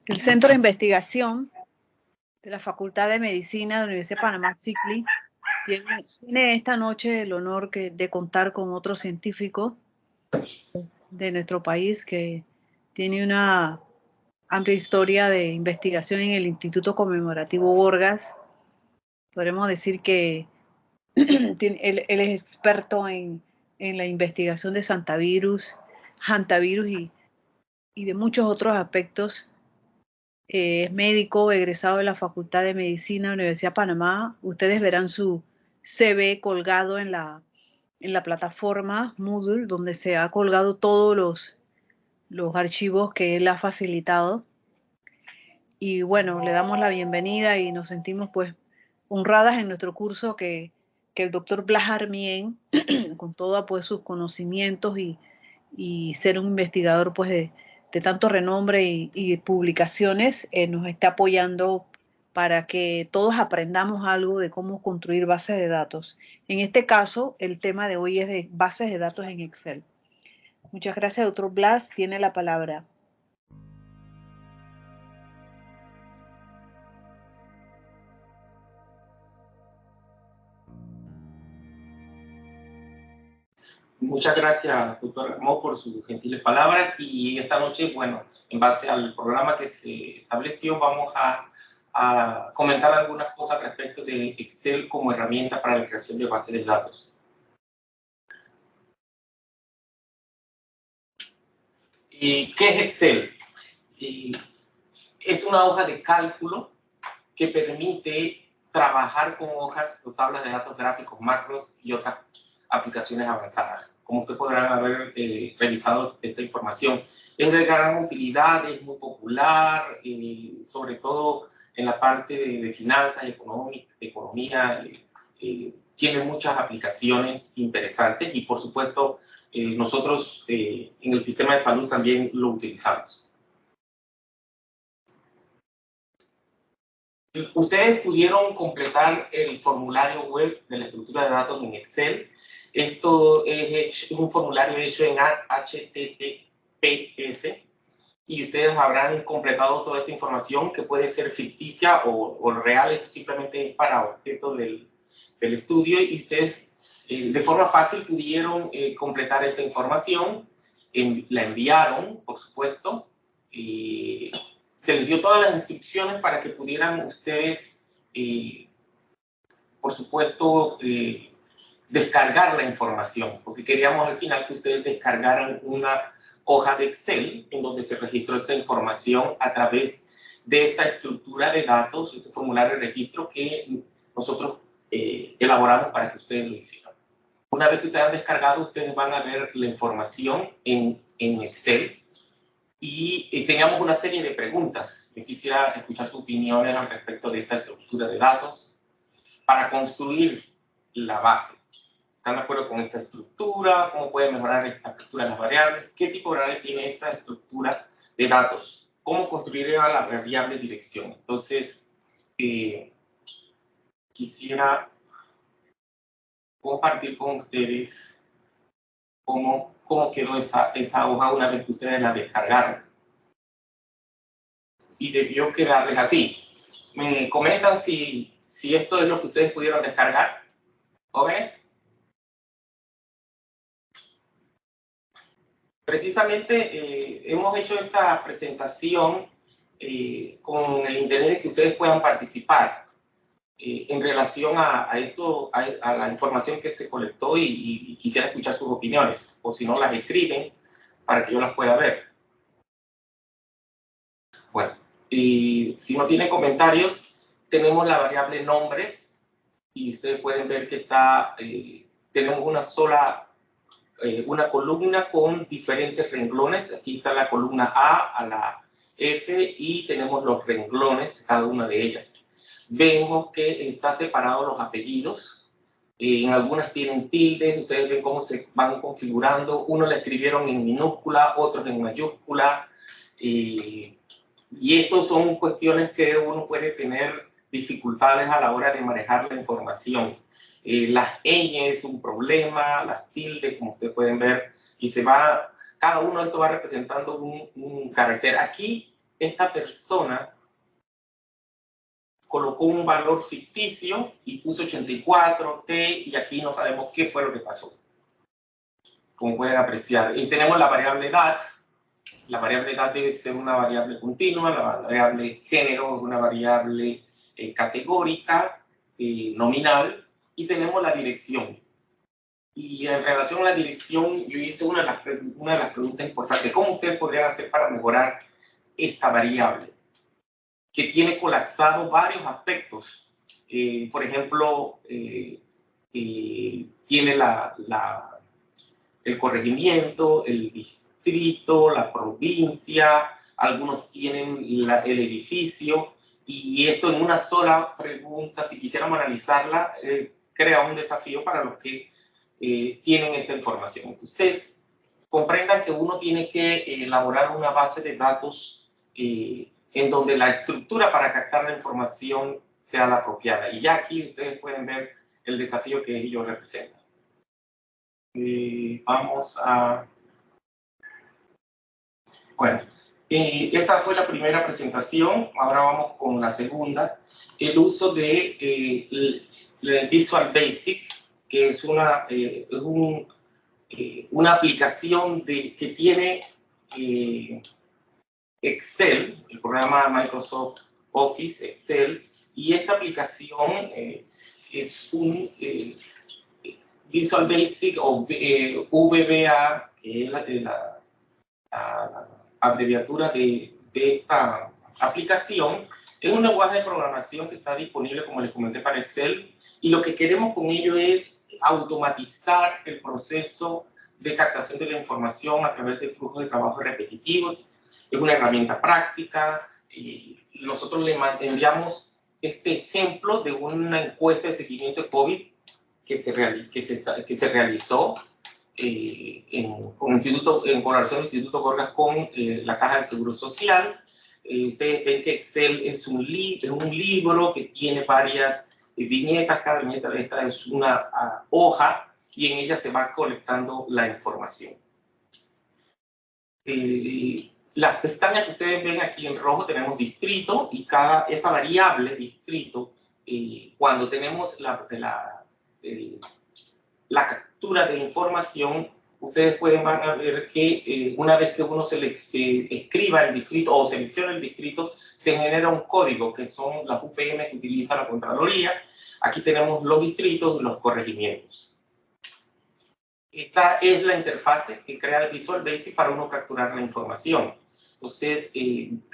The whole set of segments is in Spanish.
El Centro de Investigación de la Facultad de Medicina de la Universidad de Panamá, CICLI, tiene esta noche el honor de contar con otro científico de nuestro país que tiene una amplia historia de investigación en el Instituto Conmemorativo Gorgas. Podremos decir que él es experto en la investigación de hantavirus y de muchos otros aspectos. Es médico egresado de la Facultad de Medicina de la Universidad de Panamá. Ustedes verán su CV colgado en la plataforma Moodle, donde se ha colgado todos los archivos que él ha facilitado. Y bueno, le damos la bienvenida y nos sentimos pues honradas en nuestro curso que el doctor Blas Armien, con todos pues sus conocimientos y ser un investigador pues de tanto renombre y publicaciones, nos está apoyando para que todos aprendamos algo de cómo construir bases de datos. En este caso, el tema de hoy es de bases de datos en Excel. Muchas gracias, doctor Blas. Tiene la palabra. Muchas gracias, doctor Ramón, por sus gentiles palabras. Y esta noche, bueno, en base al programa que se estableció, vamos a comentar algunas cosas respecto de Excel como herramienta para la creación de bases de datos. ¿Y qué es Excel? Es una hoja de cálculo que permite trabajar con hojas o tablas de datos gráficos, macros y otras aplicaciones avanzadas. Como ustedes podrán haber revisado esta información, es de gran utilidad, es muy popular, sobre todo en la parte de finanzas y economía, tiene muchas aplicaciones interesantes y por supuesto nosotros en el sistema de salud también lo utilizamos. Ustedes pudieron completar el formulario web de la estructura de datos en Excel. Esto es un formulario hecho en HTTPS y ustedes habrán completado toda esta información que puede ser ficticia o real. Esto simplemente es para objeto del estudio y ustedes de forma fácil pudieron completar esta información. La enviaron, por supuesto. Se les dio todas las instrucciones para que pudieran ustedes, por supuesto, descargar la información, porque queríamos al final que ustedes descargaran una hoja de Excel en donde se registró esta información a través de esta estructura de datos, este formulario de registro que nosotros elaboramos para que ustedes lo hicieran. Una vez que ustedes han descargado, ustedes van a ver la información en Excel. Y teníamos una serie de preguntas. Yo quisiera escuchar sus opiniones al respecto de esta estructura de datos para construir la base. ¿Están de acuerdo con esta estructura? ¿Cómo puede mejorar esta estructura de las variables? ¿Qué tipo de variable tiene esta estructura de datos? ¿Cómo construir la variable dirección? Entonces, quisiera compartir con ustedes cómo quedó esa hoja una vez que ustedes la descargaron. Y debió quedarles así. ¿Me comentan si esto es lo que ustedes pudieron descargar, jóvenes? Precisamente hemos hecho esta presentación con el interés de que ustedes puedan participar en relación a la información que se colectó y quisiera escuchar sus opiniones, o si no las escriben para que yo las pueda ver. Bueno. Y si no tienen comentarios, tenemos la variable nombres y ustedes pueden ver que tenemos una columna con diferentes renglones. Aquí está la columna A a la F y tenemos los renglones, cada una de ellas. Vemos que está separado los apellidos. En algunas tienen tildes, ustedes ven cómo se van configurando. Unos la escribieron en minúscula, otros en mayúscula. Y estas son cuestiones que uno puede tener dificultades a la hora de manejar la información. Las ñ es un problema, las tildes, como ustedes pueden ver, y cada uno de estos va representando un carácter. Aquí esta persona colocó un valor ficticio y puso 84, T, y aquí no sabemos qué fue lo que pasó. Como pueden apreciar. Y tenemos la variable edad. La variable edad debe ser una variable continua, la variable género es una variable categórica, nominal, y tenemos la dirección. Y en relación a la dirección, yo hice una de las preguntas importantes. ¿Cómo ustedes podrían hacer para mejorar esta variable? Que tiene colapsado varios aspectos. Por ejemplo, tiene el corregimiento, el distrito, la provincia, algunos tienen el edificio, y esto en una sola pregunta, si quisiéramos analizarla, crea un desafío para los que tienen esta información. Entonces, comprendan que uno tiene que elaborar una base de datos en donde la estructura para captar la información sea la apropiada. Y ya aquí ustedes pueden ver el desafío que ellos representan. Vamos a... Bueno, esa fue la primera presentación. Ahora vamos con la segunda. El uso de Visual Basic, que es una aplicación que tiene Excel, el programa Microsoft Office, Excel, y esta aplicación es un Visual Basic o VBA, que es la abreviatura de esta aplicación. Es un lenguaje de programación que está disponible, como les comenté, para Excel, y lo que queremos con ello es automatizar el proceso de captación de la información a través de flujos de trabajo repetitivos. Es una herramienta práctica y nosotros le enviamos este ejemplo de una encuesta de seguimiento de COVID que se realizó en colaboración del Instituto Gorgas con la Caja del Seguro Social. Ustedes ven que Excel es un libro que tiene varias viñetas. Cada viñeta de esta es una hoja y en ella se va colectando la información. Las pestañas que ustedes ven aquí en rojo tenemos distrito, y esa variable distrito, cuando tenemos la captura de información, ustedes van a ver que una vez que uno escriba el distrito o selecciona el distrito, se genera un código que son las UPM que utiliza la Contraloría. Aquí tenemos los distritos y los corregimientos. Esta es la interfase que crea el Visual Basic para uno capturar la información. Entonces,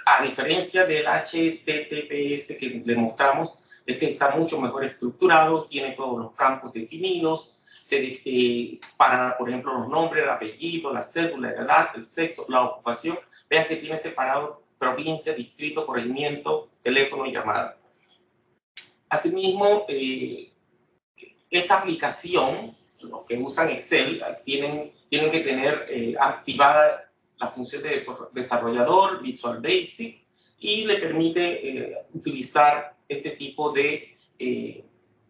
a diferencia del HTTPS que le mostramos, este está mucho mejor estructurado, tiene todos los campos definidos, para, por ejemplo, los nombres, el apellido, la cédula, la edad, el sexo, la ocupación. Vean que tiene separado provincia, distrito, corregimiento, teléfono y llamada. Asimismo, esta aplicación, los que usan Excel, tienen que tener activada la función de desarrollador, Visual Basic, y le permite utilizar este tipo de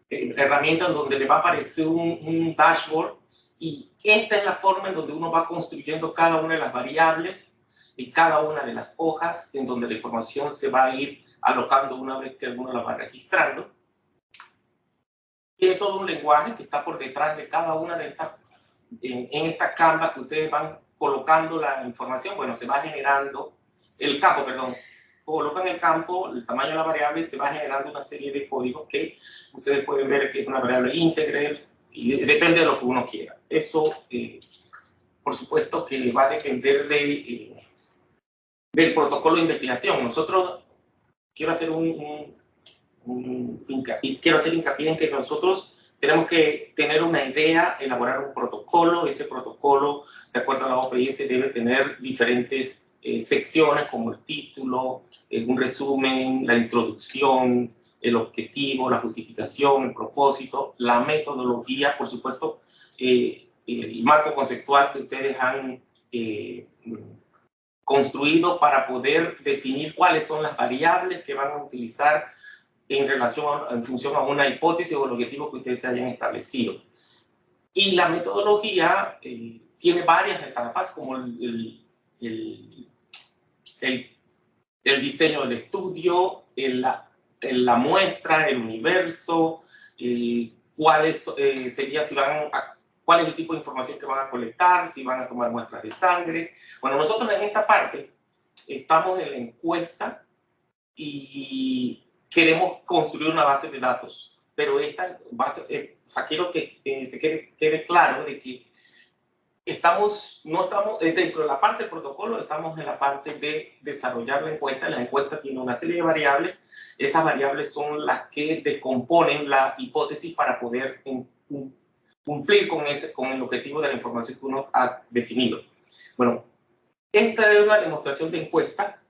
herramientas donde le va a aparecer un dashboard, y esta es la forma en donde uno va construyendo cada una de las variables y cada una de las hojas, en donde la información se va a ir alocando una vez que uno la va registrando. Tiene todo un lenguaje que está por detrás de cada una de estas, en esta canvas que ustedes van colocando la información. Bueno, se va generando el campo, perdón. Colocan el campo, el tamaño de la variable, se va generando una serie de códigos que ustedes pueden ver que es una variable íntegra, y depende de lo que uno quiera. Eso, por supuesto, que va a depender del protocolo de investigación. Nosotros, quiero hacer hincapié en que nosotros tenemos que tener una idea, elaborar un protocolo. Ese protocolo, de acuerdo a la OPS, debe tener diferentes secciones como el título, un resumen, la introducción, el objetivo, la justificación, el propósito, la metodología, por supuesto, el marco conceptual que ustedes han construido para poder definir cuáles son las variables que van a utilizar en función a una hipótesis o el objetivo que ustedes se hayan establecido. Y la metodología tiene varias etapas, como el el diseño del estudio, la muestra, el universo, cuáles sería si van a, cuál es el tipo de información que van a colectar, si van a tomar muestras de sangre. Bueno, nosotros en esta parte estamos en la encuesta y queremos construir una base de datos, pero esta base, o sea, quiero que se quede claro de que no estamos dentro de la parte del protocolo, estamos en la parte de desarrollar la encuesta. La encuesta tiene una serie de variables. Esas variables son las que descomponen la hipótesis para poder cumplir con el objetivo de la información que uno ha definido. Bueno, esta es una demostración de encuesta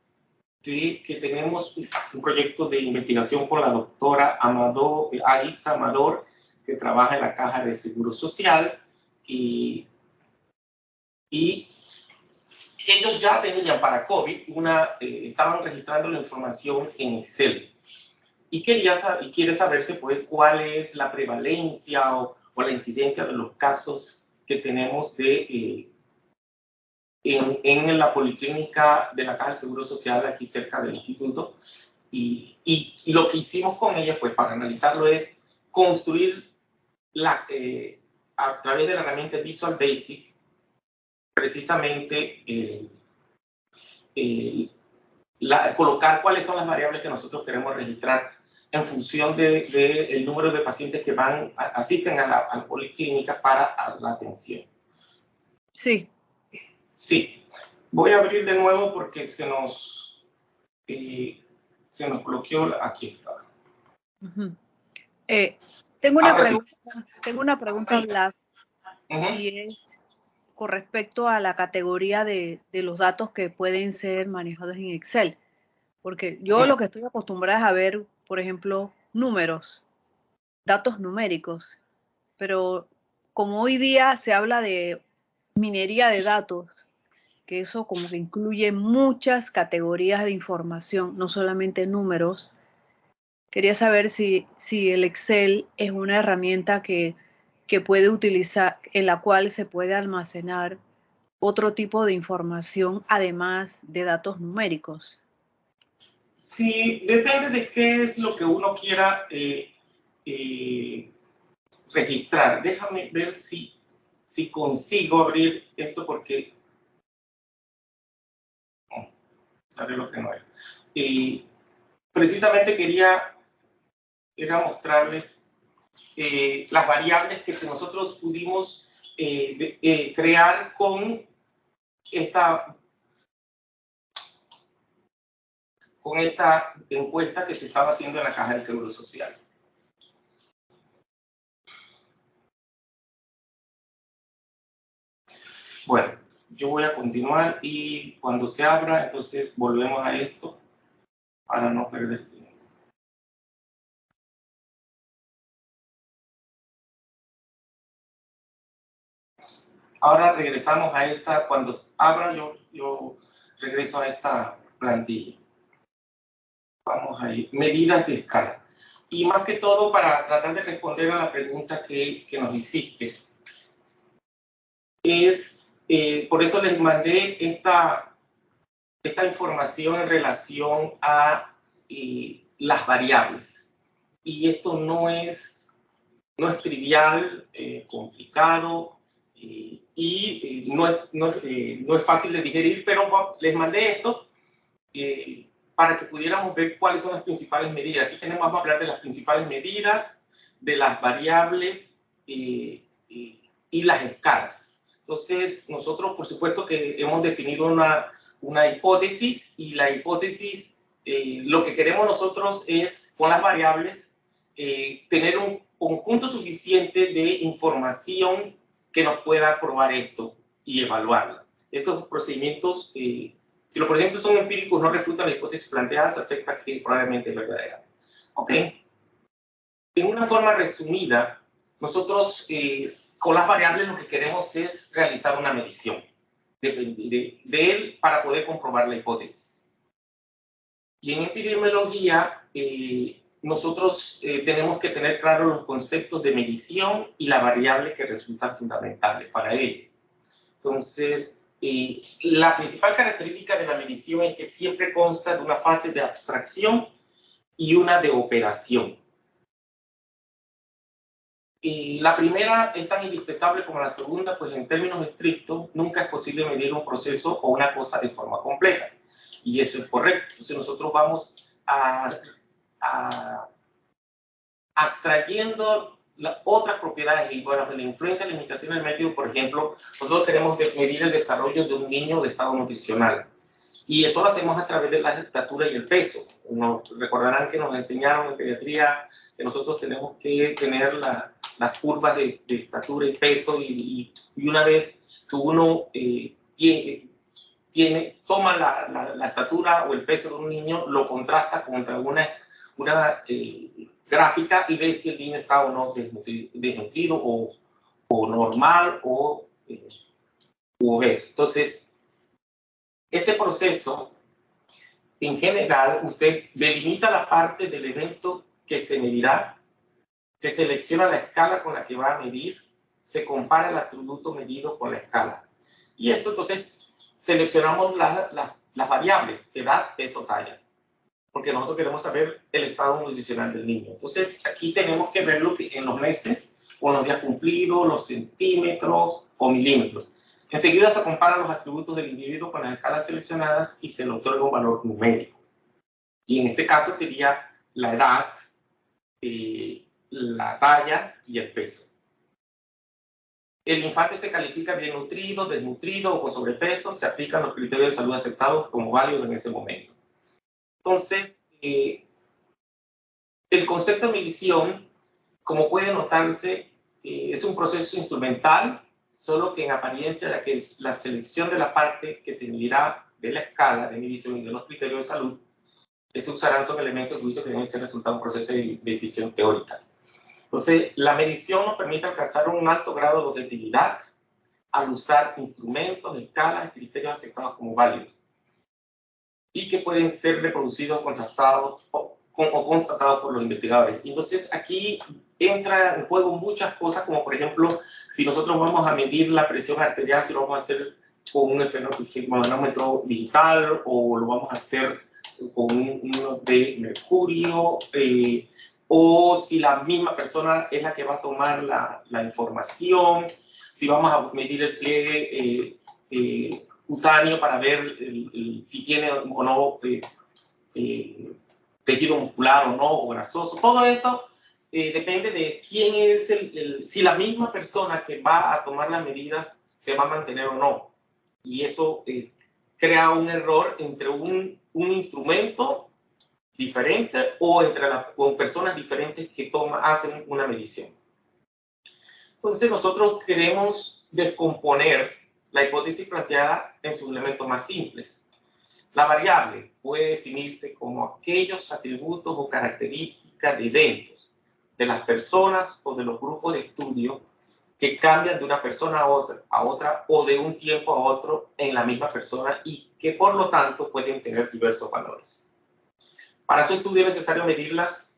que tenemos un proyecto de investigación con la doctora Aix Amador, que trabaja en la Caja de Seguro Social, y ellos ya tenían para COVID estaban registrando la información en Excel. Y quiere saberse pues cuál es la prevalencia o la incidencia de los casos que tenemos en la policlínica de la Caja del Seguro Social aquí cerca del instituto. Y lo que hicimos con ella pues para analizarlo es construir a través de la herramienta Visual Basic precisamente colocar cuáles son las variables que nosotros queremos registrar en función del número de pacientes que asisten a la policlínica para la atención. Sí. Sí. Voy a abrir de nuevo porque se nos bloqueó. Aquí está. Tengo una pregunta, Blas, y es con respecto a la categoría de los datos que pueden ser manejados en Excel. Porque yo lo que estoy acostumbrada es a ver, por ejemplo, números, datos numéricos. Pero como hoy día se habla de minería de datos, que eso como que incluye muchas categorías de información, no solamente números, quería saber si el Excel es una herramienta que puede utilizar, en la cual se puede almacenar otro tipo de información además de datos numéricos. Sí, depende de qué es lo que uno quiera registrar. Déjame ver si consigo abrir esto porque sabe lo que no era. Precisamente quería mostrarles las variables que nosotros pudimos crear con esta encuesta que se estaba haciendo en la Caja del Seguro Social. Bueno, yo voy a continuar y cuando se abra, entonces volvemos a esto para no perder tiempo. Ahora regresamos a esta, cuando abra yo regreso a esta plantilla. Vamos a ir, medidas de escala. Y más que todo para tratar de responder a la pregunta que nos hiciste. Por eso les mandé esta información en relación a las variables. Y esto no es trivial, complicado y no es fácil de digerir, pero les mandé esto para que pudiéramos ver cuáles son las principales medidas. Aquí vamos a hablar de las principales medidas, de las variables y las escalas. Entonces, nosotros, por supuesto, que hemos definido una hipótesis y la hipótesis, lo que queremos nosotros es, con las variables, tener un conjunto suficiente de información que nos pueda probar esto y evaluarla. Estos procedimientos, si los procedimientos son empíricos, no refutan la hipótesis planteada, se acepta que probablemente es verdadera. Ok. En una forma resumida, nosotros con las variables lo que queremos es realizar una medición de él para poder comprobar la hipótesis. Y en epidemiología, nosotros tenemos que tener claros los conceptos de medición y la variable que resultan fundamentales para ello. Entonces, la principal característica de la medición es que siempre consta de una fase de abstracción y una de operación. Y la primera es tan indispensable como la segunda, pues en términos estrictos nunca es posible medir un proceso o una cosa de forma completa. Y eso es correcto. Entonces nosotros vamos abstrayendo las otras propiedades. Y bueno, la influencia y limitación del método, por ejemplo, nosotros queremos medir el desarrollo de un niño de estado nutricional. Y eso lo hacemos a través de la estatura y el peso. Nos recordarán que nos enseñaron en pediatría que nosotros tenemos que tener las curvas de estatura y peso, y una vez que uno toma la estatura o el peso de un niño, lo contrasta contra una gráfica y ve si el niño está o no desnutrido o normal o obeso. Entonces, este proceso, en general, usted delimita la parte del evento que se medirá, se selecciona la escala con la que va a medir, se compara el atributo medido con la escala. Y esto, entonces, seleccionamos las variables, edad, peso, talla, porque nosotros queremos saber el estado nutricional del niño. Entonces, aquí tenemos que verlo en los meses, o en los días cumplidos, los centímetros o milímetros. Enseguida se comparan los atributos del individuo con las escalas seleccionadas y se le otorga un valor numérico. Y en este caso sería la edad, la talla y el peso. El infante se califica bien nutrido, desnutrido o con sobrepeso. Se aplican los criterios de salud aceptados como válidos en ese momento. Entonces, el concepto de medición, como puede notarse, es un proceso instrumental, solo que en apariencia, ya que es la selección de la parte que se medirá de la escala de medición y de los criterios de salud, se usarán son elementos de juicio que deben ser resultado de un proceso de decisión teórica. Entonces, la medición nos permite alcanzar un alto grado de objetividad al usar instrumentos, escalas, criterios aceptados como válidos y que pueden ser reproducidos, contrastados o constatados por los investigadores. Entonces, aquí entra en juego muchas cosas, como por ejemplo, si nosotros vamos a medir la presión arterial, si lo vamos a hacer con un esfenometro digital o lo vamos a hacer con uno de mercurio, o si la misma persona es la que va a tomar la información, si vamos a medir el pliegue cutáneo para ver si tiene o no tejido muscular o no, o grasoso. Todo esto depende de quién es si la misma persona que va a tomar las medidas se va a mantener o no. Y eso crea un error entre un instrumento diferente o entre con personas diferentes que hacen una medición. Entonces nosotros queremos descomponer la hipótesis planteada en sus elementos más simples. La variable puede definirse como aquellos atributos o características de eventos de las personas o de los grupos de estudio que cambian de una persona a otra o de un tiempo a otro en la misma persona y que por lo tanto pueden tener diversos valores. Para su estudio es necesario medirlas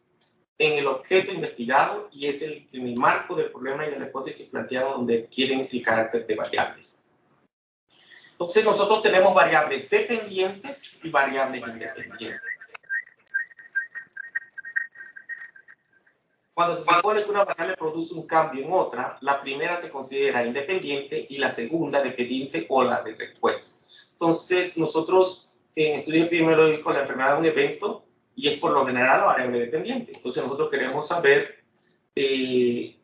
en el objeto investigado y es en el marco del problema y de la hipótesis planteada donde adquieren el carácter de variables. Entonces nosotros tenemos variables dependientes y variables independientes. Cuando se supone que una variable produce un cambio en otra, la primera se considera independiente y la segunda dependiente o la de respuesta. Entonces nosotros en estudios epidemiológicos la enfermedad es un evento y es por lo general la variable dependiente. Entonces nosotros queremos saber qué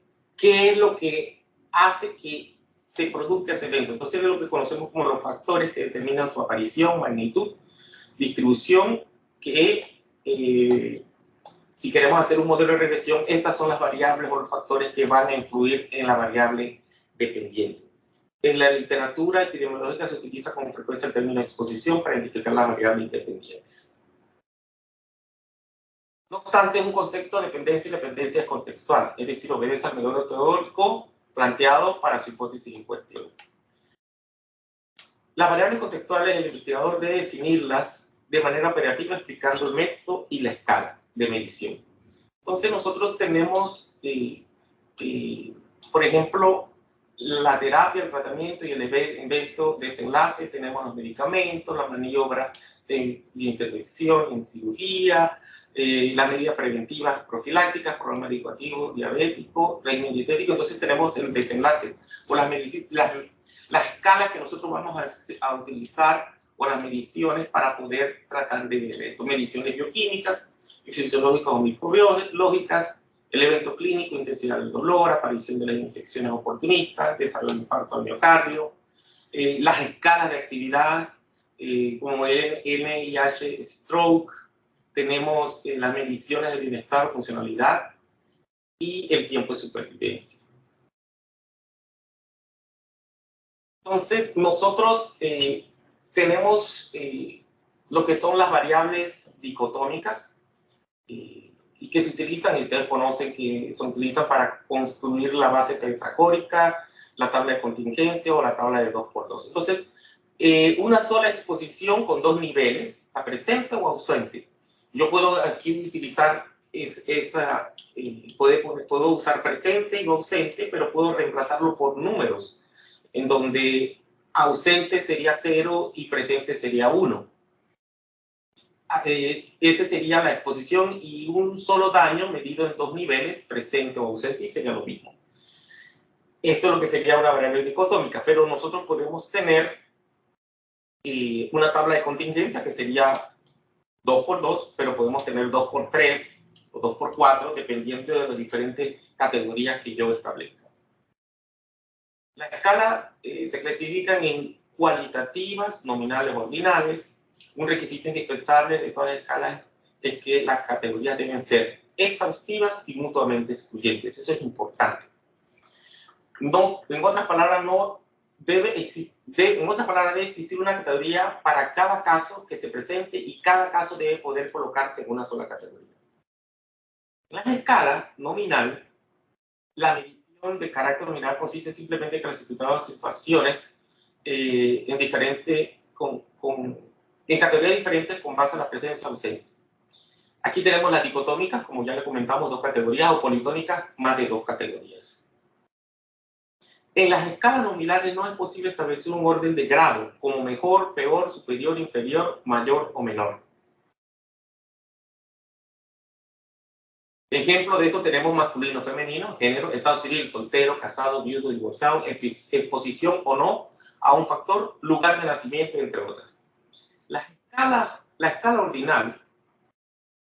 es lo que hace que se produzca ese evento. Entonces es lo que conocemos como los factores que determinan su aparición, magnitud, distribución, que si queremos hacer un modelo de regresión, estas son las variables o los factores que van a influir en la variable dependiente. En la literatura epidemiológica se utiliza con frecuencia el término exposición para identificar las variables independientes. No obstante, es un concepto de dependencia y dependencia es contextual, es decir, obedece al modelo teórico planteado para su hipótesis en cuestión. Las variables contextuales, el investigador debe definirlas de manera operativa explicando el método y la escala de medición. Entonces nosotros tenemos, por ejemplo, la terapia, el tratamiento y el evento desenlace. Tenemos los medicamentos, las maniobras de intervención en cirugía, las medidas preventivas profilácticas, programa educativo, diabético, régimen dietético. Entonces tenemos el desenlace o las escalas que nosotros vamos a utilizar o las mediciones para poder tratar de ver esto. Mediciones bioquímicas, fisiológicas o microbiológicas, el evento clínico, intensidad del dolor, aparición de las infecciones oportunistas, desarrollo de infarto al miocardio, las escalas de actividad como el NIH Stroke, tenemos las mediciones de bienestar o funcionalidad y el tiempo de supervivencia. Entonces, nosotros tenemos lo que son las variables dicotómicas y que se utilizan, y ustedes conocen que se utilizan para construir la base tetracórica, la tabla de contingencia o la tabla de 2×2. Entonces, una sola exposición con dos niveles, a presente o ausente. Yo puedo aquí utilizar puedo usar presente y ausente, pero puedo reemplazarlo por números, en donde ausente sería 0 y presente sería 1. Esa sería la exposición y un solo daño medido en dos niveles, presente o ausente, y sería lo mismo. Esto es lo que sería una variable dicotómica, pero nosotros podemos tener una tabla de contingencia que sería 2×2, pero podemos tener 2×3 o 2×4, dependiendo de las diferentes categorías que yo establezca. La escala se clasifican en cualitativas, nominales o ordinales. Un requisito indispensable de todas las escalas es que las categorías deben ser exhaustivas y mutuamente excluyentes. Eso es importante. No, en otras palabras, debe existir una categoría para cada caso que se presente y cada caso debe poder colocarse en una sola categoría. En las escalas nominal, la medición de carácter nominal consiste simplemente en clasificar las situaciones en categorías diferentes con base en la presencia o ausencia. Aquí tenemos las dicotómicas, como ya le comentamos, dos categorías, o politónicas, más de dos categorías. En las escalas nominales no es posible establecer un orden de grado, como mejor, peor, superior, inferior, mayor o menor. Ejemplo de esto tenemos masculino, femenino, género, estado civil, soltero, casado, viudo, divorciado, exposición o no a un factor, lugar de nacimiento, entre otras. La escala ordinal,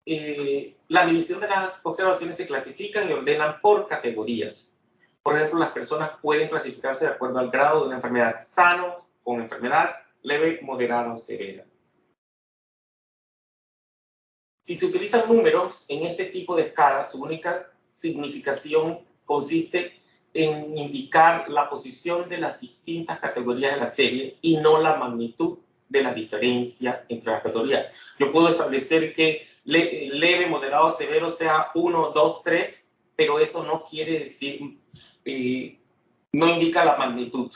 la división de las observaciones se clasifican y ordenan por categorías. Por ejemplo, las personas pueden clasificarse de acuerdo al grado de una enfermedad sano, con enfermedad leve, moderada o severa. Si se utilizan números en este tipo de escalas, su única significación consiste en indicar la posición de las distintas categorías de la serie y no la magnitud de la diferencia entre las categorías. Yo puedo establecer que leve, moderado, severo sea 1, 2, 3, pero eso no quiere decir, no indica la magnitud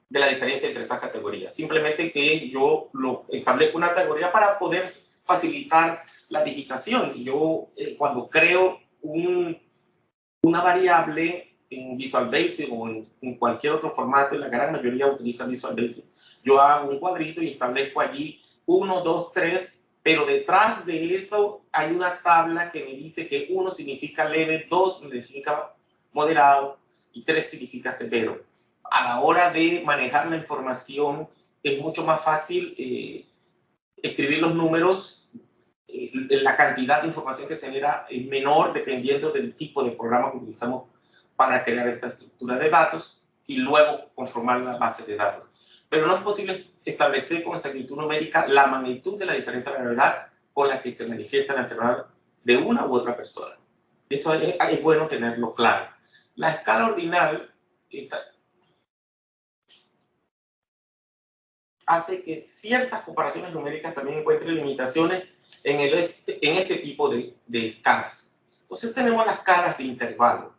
de la diferencia entre estas categorías. Simplemente que yo establezco una categoría para poder facilitar la digitación. Yo cuando creo una variable en Visual Basic o en cualquier otro formato, la gran mayoría utiliza Visual Basic, yo hago un cuadrito y establezco allí 1, 2, 3, pero detrás de eso hay una tabla que me dice que 1 significa leve, 2 significa moderado y 3 significa severo. A la hora de manejar la información es mucho más fácil escribir los números. La cantidad de información que se genera es menor dependiendo del tipo de programa que utilizamos para crear esta estructura de datos y luego conformar la base de datos. Pero no es posible establecer con exactitud numérica la magnitud de la diferencia de gravedad con la que se manifiesta la enfermedad de una u otra persona. Eso es bueno tenerlo claro. La escala ordinal hace que ciertas comparaciones numéricas también encuentren limitaciones en este tipo de escalas. Entonces tenemos las escalas de intervalo.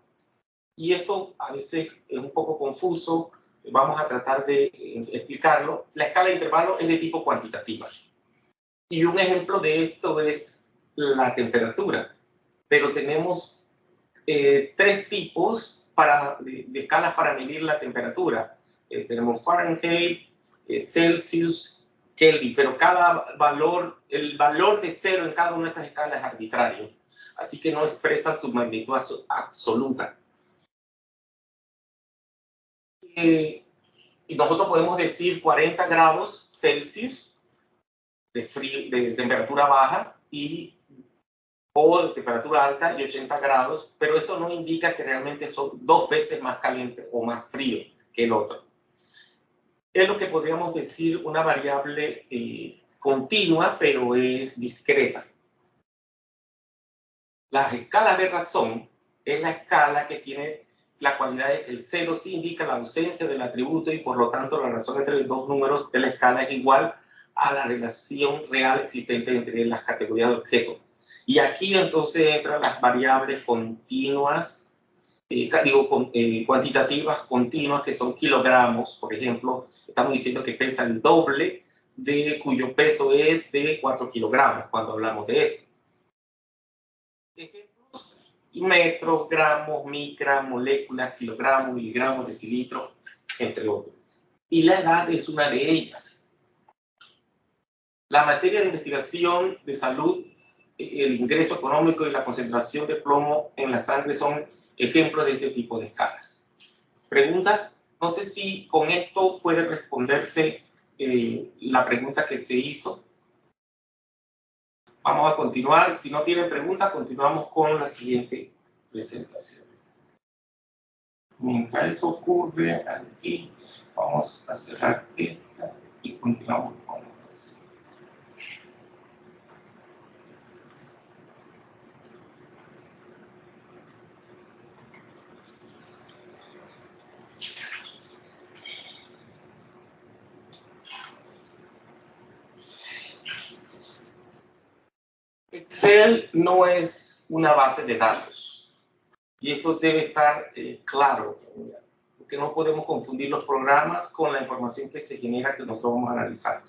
Y esto a veces es un poco confuso. Vamos a tratar de explicarlo. La escala de intervalo es de tipo cuantitativa. Y un ejemplo de esto es la temperatura. Pero tenemos 3 tipos de escalas para medir la temperatura. Tenemos Fahrenheit, Celsius, Kelvin, pero cada valor, el valor de 0 en cada una de estas escalas es arbitrario, así que no expresa su magnitud absoluta. Y nosotros podemos decir 40 grados Celsius de temperatura baja o de temperatura alta y 80 grados, pero esto no indica que realmente son 2 veces más caliente o más frío que el otro. Es lo que podríamos decir una variable continua, pero es discreta. Las escalas de razón es la escala que tiene la cualidad de que el 0 sí indica la ausencia del atributo y por lo tanto la razón entre los dos números de la escala es igual a la relación real existente entre las categorías de objetos. Y aquí entonces entran las variables continuas, cuantitativas continuas, que son kilogramos. Por ejemplo, estamos diciendo que pesa el doble de cuyo peso es de 4 kilogramos cuando hablamos de esto. Ejemplos: metros, gramos, micra, moléculas, kilogramos, miligramos, decilitros, entre otros. Y la edad es una de ellas. La materia de investigación de salud, el ingreso económico y la concentración de plomo en la sangre son ejemplos de este tipo de escalas. ¿Preguntas? No sé si con esto puede responderse la pregunta que se hizo. Vamos a continuar. Si no tienen preguntas, continuamos con la siguiente presentación. Mientras eso ocurre aquí, vamos a cerrar esta y continuamos con la presentación. Excel no es una base de datos. Y esto debe estar claro, porque no podemos confundir los programas con la información que se genera que nosotros vamos a analizar.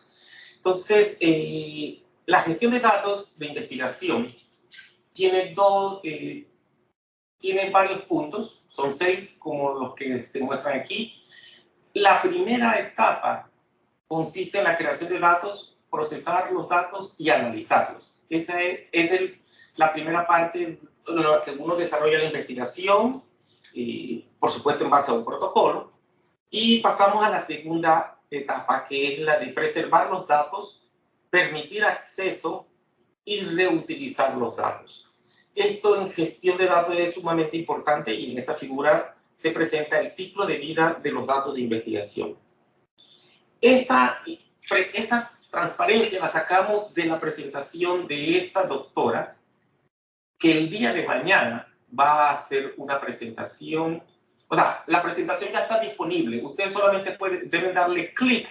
Entonces, la gestión de datos de investigación tiene varios puntos, son 6 como los que se muestran aquí. La primera etapa consiste en la creación de datos, procesar los datos y analizarlos. Esa es la primera parte en la que uno desarrolla la investigación, por supuesto en base a un protocolo, y pasamos a la segunda etapa, que es la de preservar los datos, permitir acceso y reutilizar los datos. Esto en gestión de datos es sumamente importante y en esta figura se presenta el ciclo de vida de los datos de investigación. Esta transparencia la sacamos de la presentación de esta doctora, que el día de mañana va a hacer una presentación. O sea, la presentación ya está disponible. Ustedes solamente deben darle clic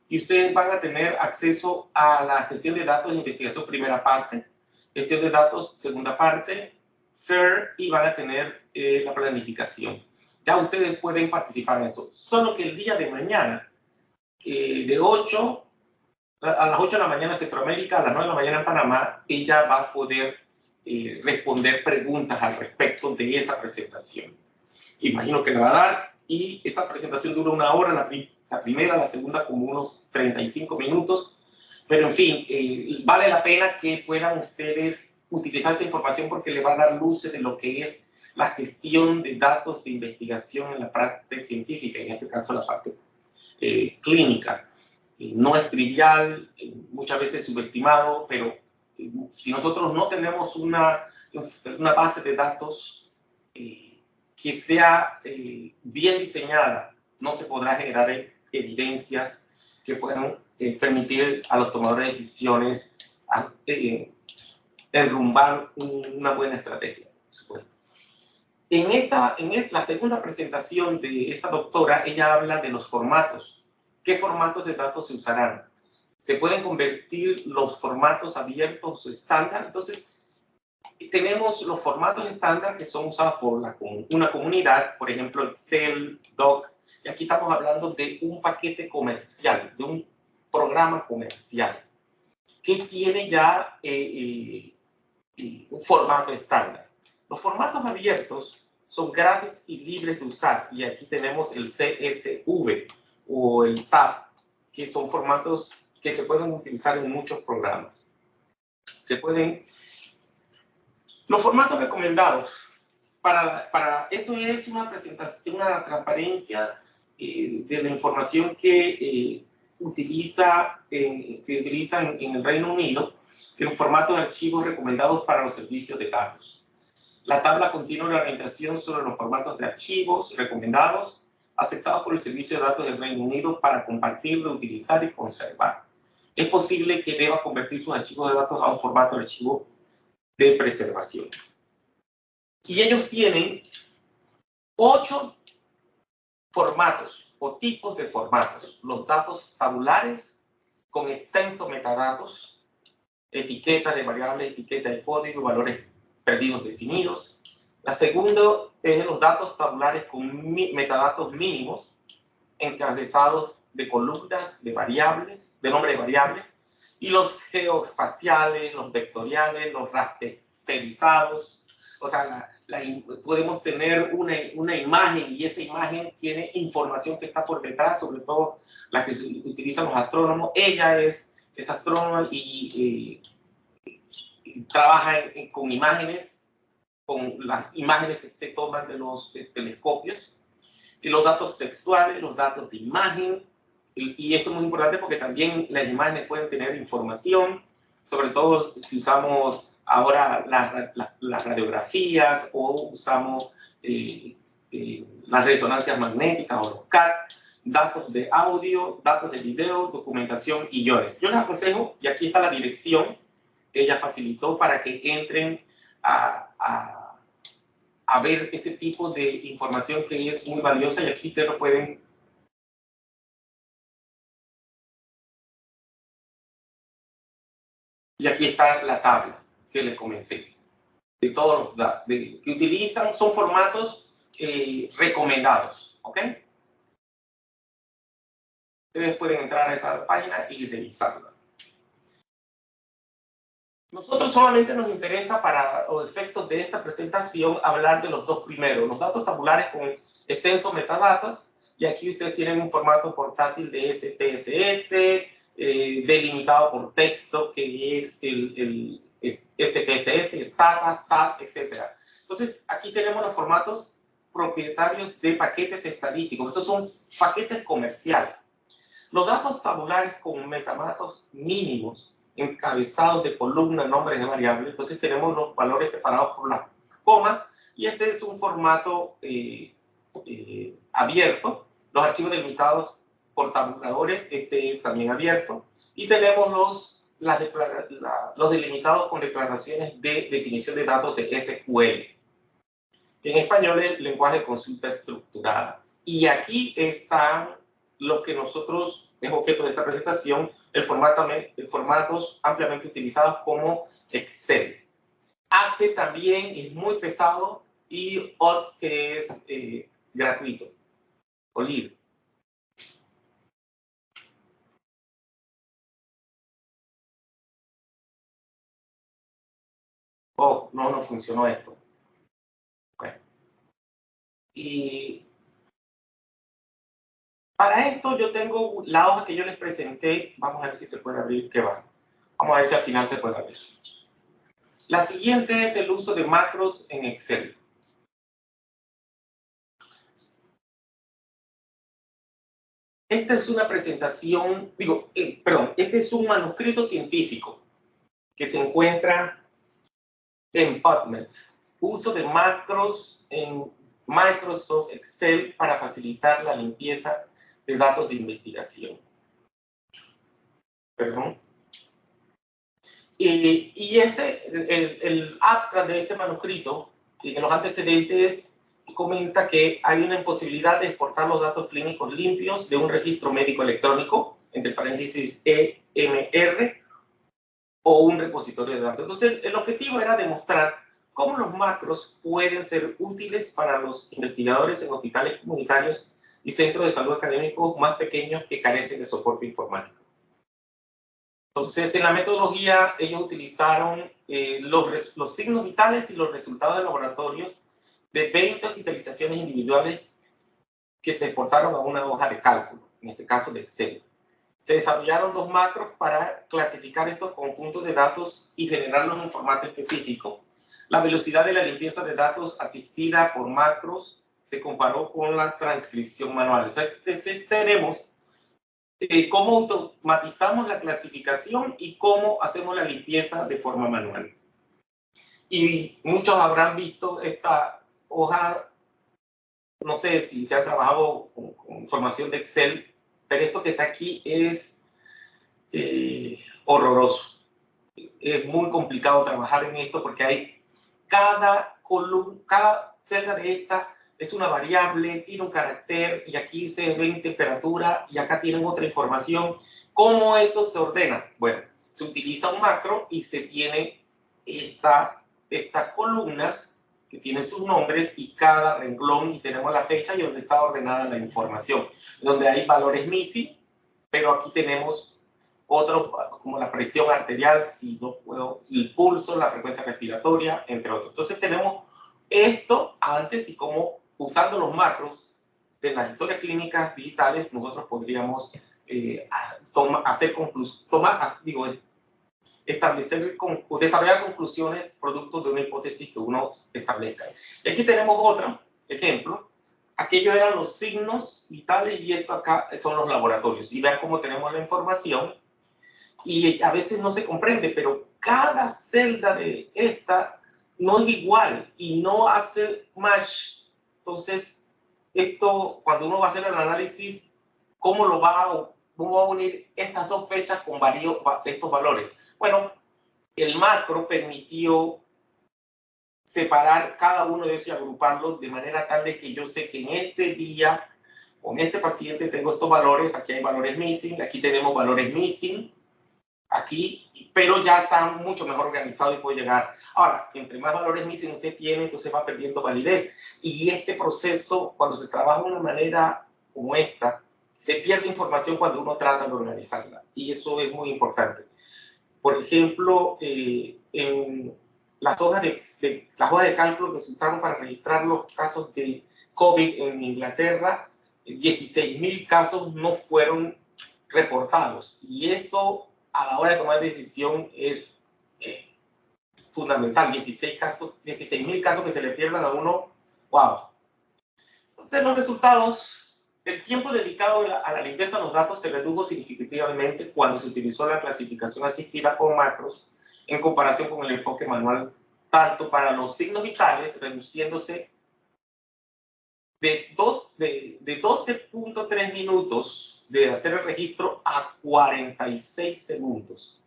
y ustedes van a tener acceso a la gestión de datos de investigación primera parte, gestión de datos segunda parte, FAIR, y van a tener la planificación. Ya ustedes pueden participar en eso. Solo que el día de mañana, de 8 a las 8 de la mañana en Centroamérica, a las 9 de la mañana en Panamá, ella va a poder responder preguntas al respecto de esa presentación. Imagino que la va a dar, y esa presentación dura 1 hora, la primera, la segunda como unos 35 minutos, pero en fin, vale la pena que puedan ustedes utilizar esta información porque le va a dar luces de lo que es la gestión de datos de investigación en la parte científica, en este caso la parte clínica. No es trivial, muchas veces subestimado, pero si nosotros no tenemos una base de datos que sea bien diseñada, no se podrá generar evidencias que puedan permitir a los tomadores de decisiones enrumbar una buena estrategia, por supuesto. En la segunda presentación de esta doctora, ella habla de los formatos. ¿Qué formatos de datos se usarán? Se pueden convertir los formatos abiertos estándar. Entonces, tenemos los formatos estándar que son usados por una comunidad, por ejemplo, Excel, Doc. Y aquí estamos hablando de un paquete comercial, de un programa comercial, que tiene ya un formato estándar. Los formatos abiertos son gratis y libres de usar. Y aquí tenemos el CSV o el TAB, que son formatos que se pueden utilizar en muchos programas. Los formatos recomendados para esto es una presentación, una transparencia de la información que utilizan en el Reino Unido en formato de archivos recomendados para los servicios de datos. La tabla contiene una orientación sobre los formatos de archivos recomendados aceptados por el Servicio de Datos del Reino Unido para compartir, reutilizar y conservar. Es posible que deba convertir sus archivos de datos a un formato de archivo de preservación. Y ellos tienen 8 formatos o tipos de formatos. Los datos tabulares con extensos metadatos, etiquetas de variables, etiquetas de código, valores perdidos definidos. La segunda es los datos tabulares con metadatos mínimos, encabezados de columnas, de variables, de nombre de variables, y los geoespaciales, los vectoriales, los rasterizados. O sea, podemos tener una imagen y esa imagen tiene información que está por detrás, sobre todo la que utilizan los astrónomos. Ella es astrónoma y trabaja con imágenes, con las imágenes que se toman de los telescopios, y los datos textuales, los datos de imagen, y esto es muy importante porque también las imágenes pueden tener información, sobre todo si usamos ahora las radiografías o usamos las resonancias magnéticas o los CAT, datos de audio, datos de video, documentación y guiones. Yo les aconsejo, y aquí está la dirección que ella facilitó para que entren a ver ese tipo de información que es muy valiosa, y aquí ustedes lo pueden. Y aquí está la tabla que les comenté, de todos los datos que utilizan, son formatos recomendados, ¿ok? Ustedes pueden entrar a esa página y revisarla. Nosotros solamente nos interesa para los efectos de esta presentación hablar de los dos primeros, los datos tabulares con extensos metadatos, y aquí ustedes tienen un formato portátil de SPSS, delimitado por texto, que es el SPSS, Stata, SAS, etc. Entonces, aquí tenemos los formatos propietarios de paquetes estadísticos. Estos son paquetes comerciales. Los datos tabulares con metadatos mínimos, encabezados de columna, nombres de variables, entonces tenemos los valores separados por la coma, y este es un formato abierto. Los archivos delimitados por tabuladores, este es también abierto, y tenemos los delimitados con declaraciones de definición de datos de SQL, que en español es lenguaje de consulta estructurada. Y aquí están los que nosotros, es objeto de esta presentación, formatos ampliamente utilizados como Excel. Access también es muy pesado, y OTS, que es gratuito o libre. Oh, no funcionó esto. Bueno. Y para esto yo tengo la hoja que yo les presenté. Vamos a ver si se puede abrir, qué va. Vamos a ver si al final se puede abrir. La siguiente es el uso de macros en Excel. Esta es una presentación, este es un manuscrito científico que se encuentra en PubMed. Uso de macros en Microsoft Excel para facilitar la limpieza de datos de investigación. Perdón. Y el abstract de este manuscrito, en los antecedentes, comenta que hay una imposibilidad de exportar los datos clínicos limpios de un registro médico electrónico, entre paréntesis EMR, o un repositorio de datos. Entonces, el objetivo era demostrar cómo los macros pueden ser útiles para los investigadores en hospitales comunitarios y centros de salud académicos más pequeños que carecen de soporte informático. Entonces, en la metodología, ellos utilizaron los signos vitales y los resultados de laboratorios de 20 hospitalizaciones individuales que se exportaron a una hoja de cálculo, en este caso de Excel. Se desarrollaron 2 macros para clasificar estos conjuntos de datos y generarlos en un formato específico. La velocidad de la limpieza de datos asistida por macros se comparó con la transcripción manual. Entonces tenemos cómo automatizamos la clasificación y cómo hacemos la limpieza de forma manual. Y muchos habrán visto esta hoja, no sé si se ha trabajado con información de Excel, pero esto que está aquí es horroroso. Es muy complicado trabajar en esto porque hay cada celda de esta es una variable, tiene un carácter, y aquí ustedes ven temperatura y acá tienen otra información. ¿Cómo eso se ordena? Bueno, se utiliza un macro y se tiene estas columnas que tienen sus nombres y cada renglón, y tenemos la fecha y donde está ordenada la información, donde hay valores MISI, pero aquí tenemos otros como la presión arterial, si no puedo, el pulso, la frecuencia respiratoria, entre otros. Entonces tenemos esto antes y cómo usando los macros de las historias clínicas digitales nosotros podríamos desarrollar conclusiones producto de una hipótesis que uno establezca. Y aquí tenemos otro ejemplo. Aquellos eran los signos vitales y esto acá son los laboratorios. Y vean cómo tenemos la información. Y a veces no se comprende, pero cada celda de esta no es igual y no hace match. Entonces, esto, cuando uno va a hacer el análisis, ¿cómo va a unir estas dos fechas con estos valores? Bueno, el macro permitió separar cada uno de ellos y agruparlos de manera tal de que yo sé que en este día, con este paciente tengo estos valores, aquí hay valores missing, aquí tenemos valores missing, aquí, pero ya está mucho mejor organizado y puede llegar. Ahora, entre más valores missing usted tiene, entonces va perdiendo validez. Y este proceso, cuando se trabaja de una manera como esta, se pierde información cuando uno trata de organizarla. Y eso es muy importante. Por ejemplo, en las hojas de cálculo que se usaron para registrar los casos de COVID en Inglaterra, 16.000 casos no fueron reportados. Y eso, a la hora de tomar decisión, es fundamental. 16.000 casos que se le pierdan a uno, wow. Entonces, los resultados, el tiempo dedicado a la limpieza de los datos se redujo significativamente cuando se utilizó la clasificación asistida con macros en comparación con el enfoque manual, tanto para los signos vitales, reduciéndose de 12.3 minutos de hacer el registro a 46 segundos.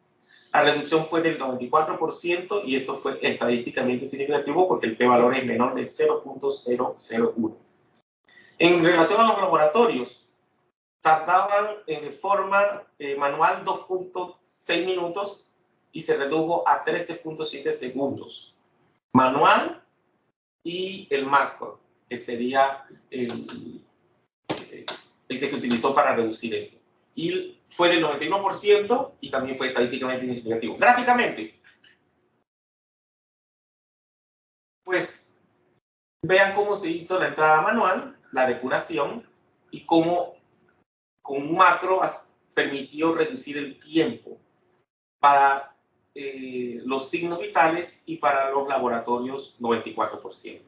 La reducción fue del 94% y esto fue estadísticamente significativo porque el p-valor es menor de 0.001. En relación a los laboratorios, tardaban en forma manual 2.6 minutos y se redujo a 13.7 segundos. Manual y el macro, que sería el que se utilizó para reducir esto. Y fue del 91% y también fue estadísticamente significativo. Gráficamente, pues vean cómo se hizo la entrada manual, la depuración y cómo con un macro permitió reducir el tiempo para los signos vitales y para los laboratorios 94%.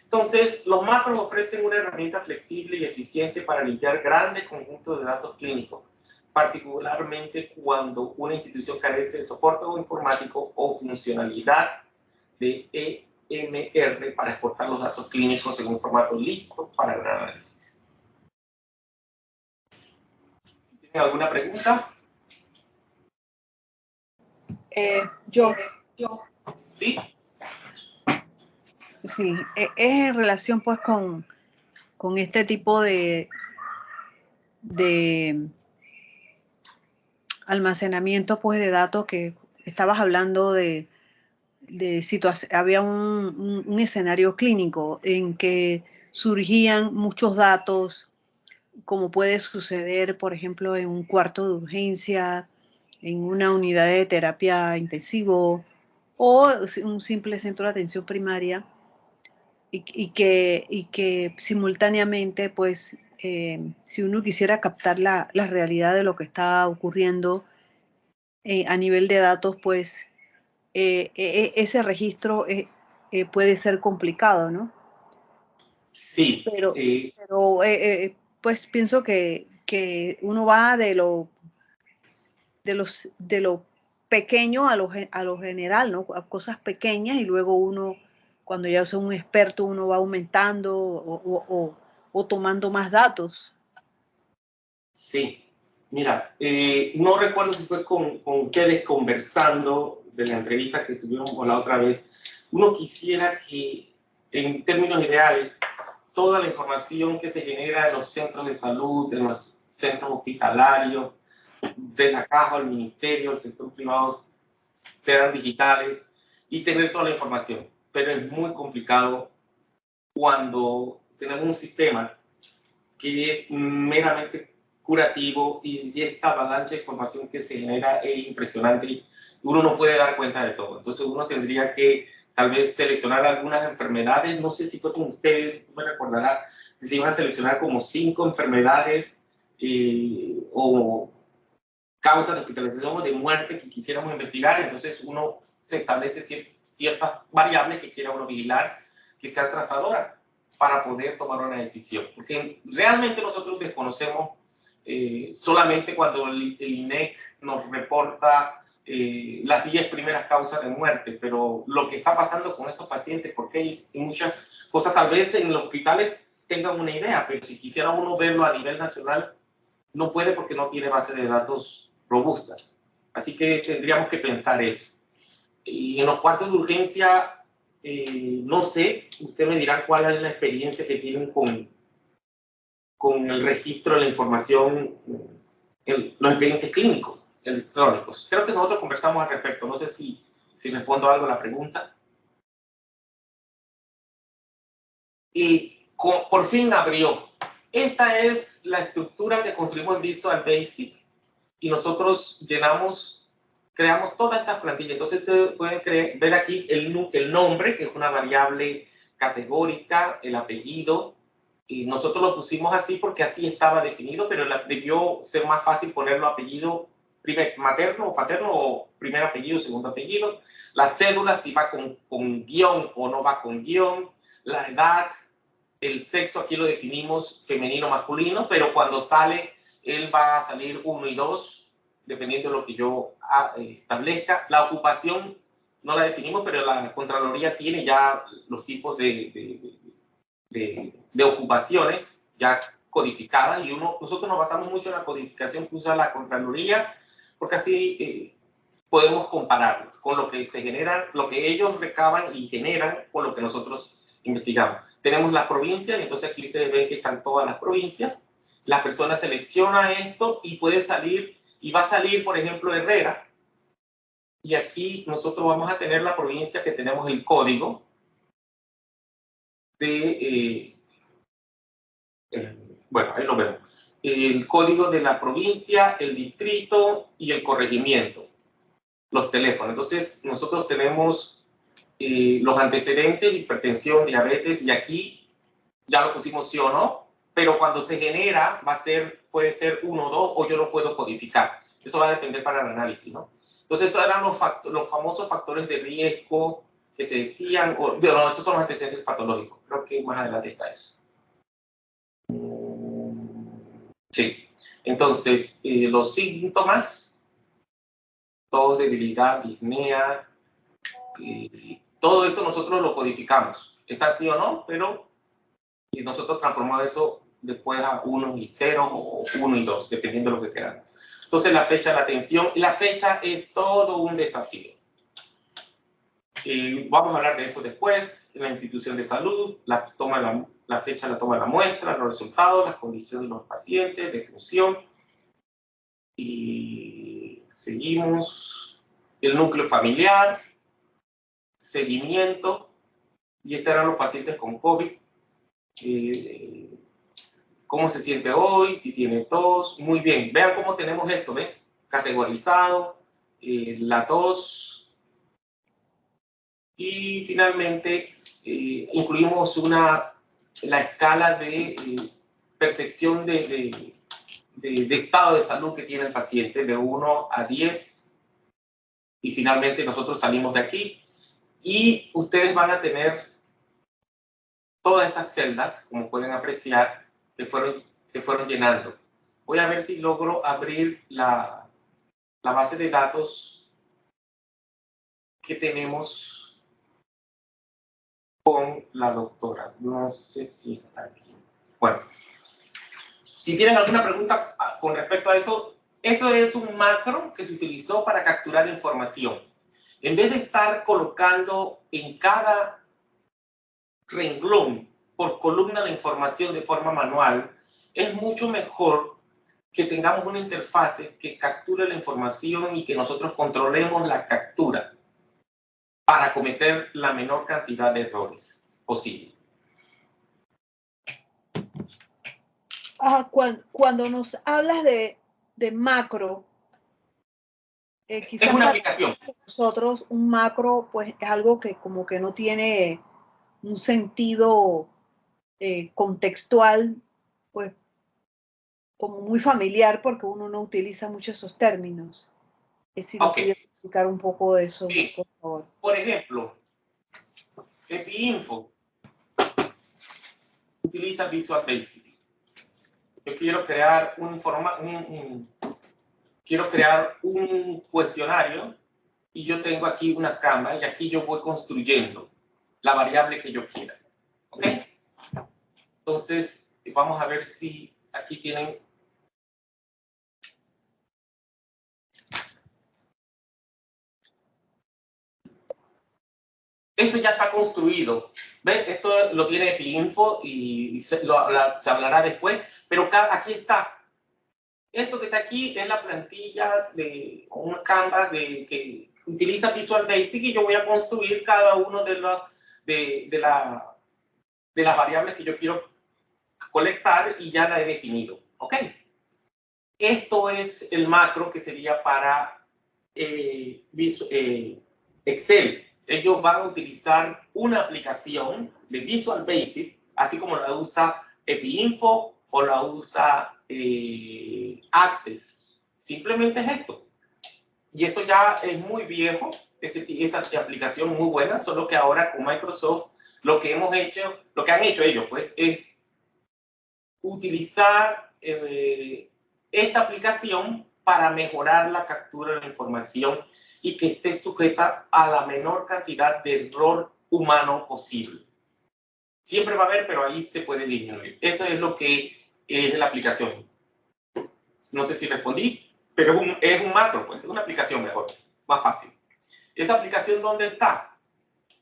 Entonces, los macros ofrecen una herramienta flexible y eficiente para limpiar grandes conjuntos de datos clínicos, particularmente cuando una institución carece de soporte informático o funcionalidad de EMR para exportar los datos clínicos en un formato listo para el análisis. Si tienen alguna pregunta. Yo. ¿Sí? Sí, es en relación pues con este tipo de almacenamiento pues de datos que estabas hablando de situación. Había un escenario clínico en que surgían muchos datos, como puede suceder, por ejemplo, en un cuarto de urgencia, en una unidad de terapia intensivo o un simple centro de atención primaria. que simultáneamente, pues, si uno quisiera captar la realidad de lo que está ocurriendo a nivel de datos, pues ese registro puede ser complicado, ¿no? Sí, Pero pues pienso que uno va de lo pequeño a lo general, ¿no? A cosas pequeñas y luego uno, cuando ya es un experto, uno va aumentando o tomando más datos. sí. Mira, no recuerdo si fue con ustedes conversando de la entrevista que tuvimos la otra vez. Uno quisiera que, en términos ideales, toda la información que se genera en los centros de salud, en los centros hospitalarios, de la caja al ministerio, al sector privado, sean digitales y tener toda la información. Pero es muy complicado cuando tenemos un sistema que es meramente curativo y esta avalancha de información que se genera es impresionante y uno no puede dar cuenta de todo. Entonces uno tendría que tal vez seleccionar algunas enfermedades, no sé si fue con ustedes, me recordará, si se iban a seleccionar como 5 enfermedades o causas de hospitalización o de muerte que quisiéramos investigar, entonces uno se establece ciertas variables que quiera uno vigilar, que sean trazadoras para poder tomar una decisión. Porque realmente nosotros desconocemos solamente cuando el INEC nos reporta las 10 primeras causas de muerte, pero lo que está pasando con estos pacientes, porque hay muchas cosas, tal vez en los hospitales tengan una idea, pero si quisiera uno verlo a nivel nacional, no puede porque no tiene base de datos robustas. Así que tendríamos que pensar eso. Y en los cuartos de urgencia, no sé, usted me dirá cuál es la experiencia que tienen con el registro de la información en los expedientes clínicos electrónicos. Creo que nosotros conversamos al respecto. No sé si respondo algo a la pregunta. Y por fin abrió. Esta es la estructura que construimos en Visual Basic y nosotros creamos todas estas plantillas. Entonces ustedes pueden ver aquí el nombre, que es una variable categórica, el apellido, y nosotros lo pusimos así porque así estaba definido, pero debió ser más fácil ponerlo apellido materno o paterno, o primer apellido, segundo apellido, la cédula, si va con guión o no va con guión, la edad, el sexo, aquí lo definimos femenino, masculino, pero cuando sale, él va a salir 1 y 2, dependiendo de lo que yo establezca. La ocupación no la definimos, pero la Contraloría tiene ya los tipos de ocupaciones ya codificadas y nosotros nos basamos mucho en la codificación que usa la Contraloría, porque así podemos compararlo con lo que se genera, lo que ellos recaban y generan con lo que nosotros investigamos. Tenemos las provincias, y entonces aquí ustedes ven que están todas las provincias. La persona selecciona esto y puede salir, y va a salir, por ejemplo, Herrera. Y aquí nosotros vamos a tener la provincia que tenemos el código de, bueno, ahí lo vemos. El código de la provincia, el distrito y el corregimiento. Los teléfonos. Entonces, nosotros tenemos los antecedentes, hipertensión, diabetes, y aquí ya lo pusimos sí o no, pero cuando se genera puede ser 1 o 2, o yo lo puedo codificar. Eso va a depender para el análisis, ¿no? Entonces, estos eran los famosos factores de riesgo que se decían, no, estos son los antecedentes patológicos. Creo que más adelante está eso. Sí. Entonces, los síntomas, tos, debilidad, disnea, todo esto nosotros lo codificamos. Está sí o no, pero nosotros transformamos eso después a 1 y 0 o 1 y 2, dependiendo de lo que queramos. Entonces la fecha, la atención, la fecha es todo un desafío. Vamos a hablar de eso después. La institución de salud, la fecha, la toma de la muestra, los resultados, las condiciones de los pacientes, defunción. Y seguimos. El núcleo familiar, seguimiento. Y estos eran los pacientes con COVID. ¿Cómo se siente hoy? Si tiene tos. Muy bien. Vean cómo tenemos esto, ¿ves? Categorizado. La tos. Y finalmente, incluimos la escala de percepción de estado de salud que tiene el paciente, de 1 a 10, y finalmente nosotros salimos de aquí y ustedes van a tener todas estas celdas, como pueden apreciar, que se fueron llenando. Voy a ver si logro abrir la base de datos que tenemos con la doctora. No sé si está aquí. Bueno, si tienen alguna pregunta con respecto a eso, eso es un macro que se utilizó para capturar información. En vez de estar colocando en cada renglón por columna la información de forma manual, es mucho mejor que tengamos una interfase que capture la información y que nosotros controlemos la captura para cometer la menor cantidad de errores posible. Cuando nos hablas de macro, quizás es una para aplicación. nosotros un macro pues es algo que como que no tiene un sentido contextual, pues como muy familiar, porque uno no utiliza mucho esos términos. Si nos pudiera explicar un poco de eso, sí. por favor. Por ejemplo, EpiInfo utiliza Visual Basic. Yo quiero crear quiero crear un cuestionario y yo tengo aquí una cama y aquí yo voy construyendo la variable que yo quiera. ¿Ok? Entonces, vamos a ver si aquí tienen... Esto ya está construido. ¿Ves? Esto lo tiene EpiInfo y se hablará después, pero aquí está. Esto que está aquí es la plantilla de un Canvas que utiliza Visual Basic y yo voy a construir cada uno de las variables que yo quiero colectar y ya la he definido. ¿Ok? Esto es el macro que sería para Excel. Ellos van a utilizar una aplicación de Visual Basic, así como la usa EpiInfo o la usa Access. Simplemente es esto. Y eso ya es muy viejo, esa aplicación muy buena, solo que ahora con Microsoft lo que han hecho ellos pues es utilizar esta aplicación para mejorar la captura de la información y que esté sujeta a la menor cantidad de error humano posible. Siempre va a haber, pero ahí se puede disminuir. Eso es lo que es la aplicación. No sé si respondí, pero es un macro, pues es una aplicación mejor, más fácil. ¿Esa aplicación dónde está?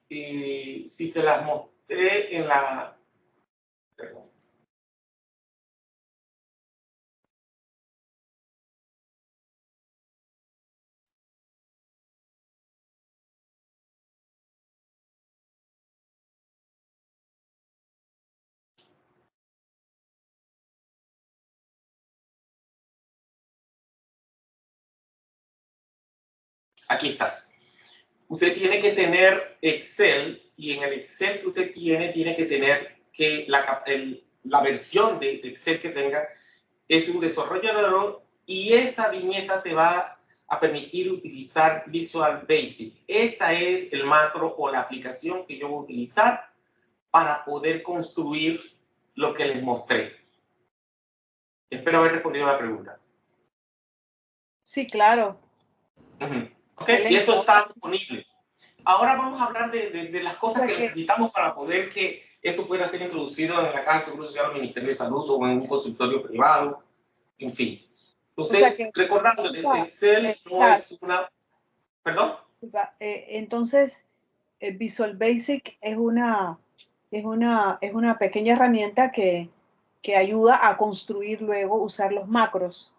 Si se las mostré en la... Perdón. Aquí está. Usted tiene que tener Excel y en el Excel que usted tiene que tener que la versión de Excel que tenga es un desarrollador y esa viñeta te va a permitir utilizar Visual Basic. Esta es el macro o la aplicación que yo voy a utilizar para poder construir lo que les mostré. Espero haber respondido a la pregunta. Sí, claro. Okay. Y eso está disponible. Ahora vamos a hablar de las cosas que necesitamos para poder que eso pueda ser introducido en la Caja de Seguro Social, el Ministerio de Salud o en un consultorio privado, en fin. Entonces, recordando, el Excel no es una... ¿Perdón? Entonces, Visual Basic es una pequeña herramienta que ayuda a construir luego, usar los macros.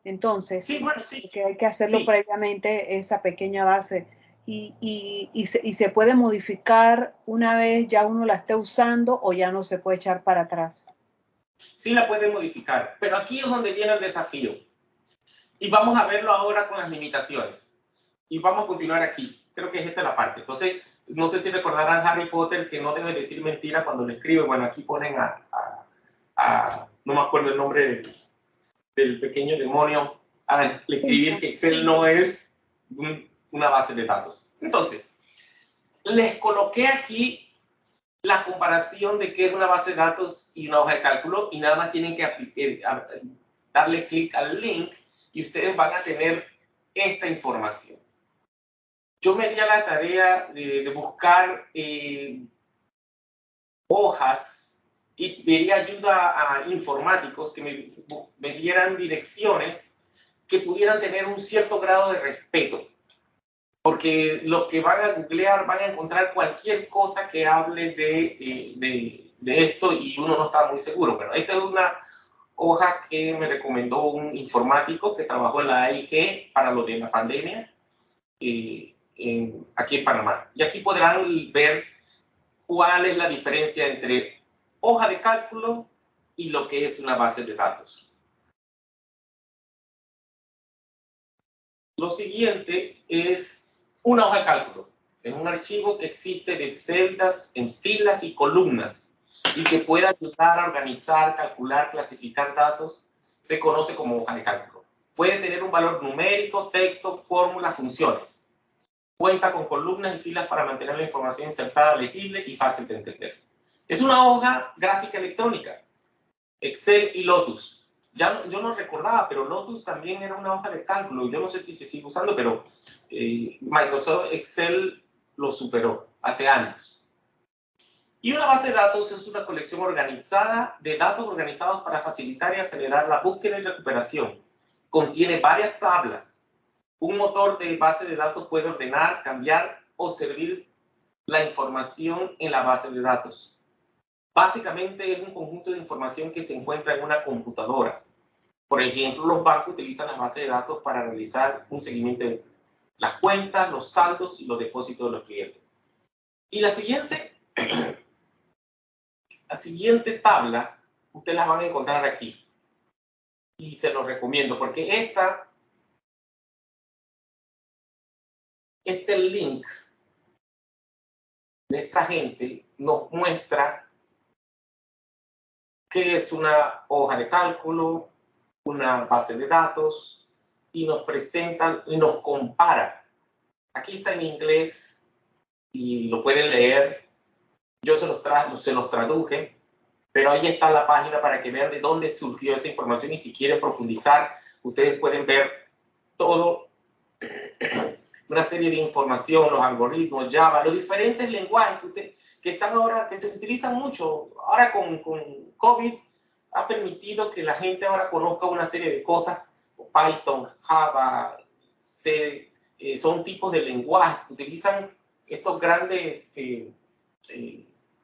Entonces, sí, bueno, sí. que hay que hacerlo previamente, esa pequeña base. Y se puede modificar una vez ya uno la esté usando o ya no se puede echar para atrás. Sí la puede modificar, pero aquí es donde viene el desafío. Y vamos a verlo ahora con las limitaciones. Y vamos a continuar aquí. Creo que es esta la parte. Entonces, no sé si recordarán Harry Potter, que no debe decir mentira cuando le escribe. Bueno, aquí ponen no me acuerdo el nombre del pequeño demonio, a escribir que Excel no es una base de datos. Entonces, les coloqué aquí la comparación de qué es una base de datos y una hoja de cálculo, y nada más tienen que darle clic al link y ustedes van a tener esta información. Yo me di a la tarea de buscar hojas y pediría ayuda a informáticos que me dieran direcciones que pudieran tener un cierto grado de respeto. Porque los que van a googlear van a encontrar cualquier cosa que hable de esto y uno no está muy seguro. Pero esta es una hoja que me recomendó un informático que trabajó en la AIG para lo de la pandemia aquí en Panamá. Y aquí podrán ver cuál es la diferencia entre hoja de cálculo y lo que es una base de datos. Lo siguiente es una hoja de cálculo. Es un archivo que existe de celdas en filas y columnas y que puede ayudar a organizar, calcular, clasificar datos. Se conoce como hoja de cálculo. Puede tener un valor numérico, texto, fórmulas, funciones. Cuenta con columnas y filas para mantener la información insertada, legible y fácil de entender. Es una hoja gráfica electrónica. Excel y Lotus. Ya, yo no recordaba, pero Lotus también era una hoja de cálculo. Yo no sé si se sigue usando, pero Microsoft Excel lo superó hace años. Y una base de datos es una colección organizada de datos organizados para facilitar y acelerar la búsqueda y recuperación. Contiene varias tablas. Un motor de base de datos puede ordenar, cambiar o servir la información en la base de datos. Básicamente es un conjunto de información que se encuentra en una computadora. Por ejemplo, los bancos utilizan las bases de datos para realizar un seguimiento de las cuentas, los saldos y los depósitos de los clientes. Y la siguiente tabla, ustedes la van a encontrar aquí. Y se los recomiendo porque este link de esta gente nos muestra qué es una hoja de cálculo, una base de datos, y nos presenta y nos compara. Aquí está en inglés y lo pueden leer. Yo se los traduje, pero ahí está la página para que vean de dónde surgió esa información, y si quieren profundizar, ustedes pueden ver todo, una serie de información, los algoritmos, Java, los diferentes lenguajes que están ahora, que se utilizan mucho. Ahora con COVID ha permitido que la gente ahora conozca una serie de cosas. Python, Java, C, son tipos de lenguajes que utilizan estos grandes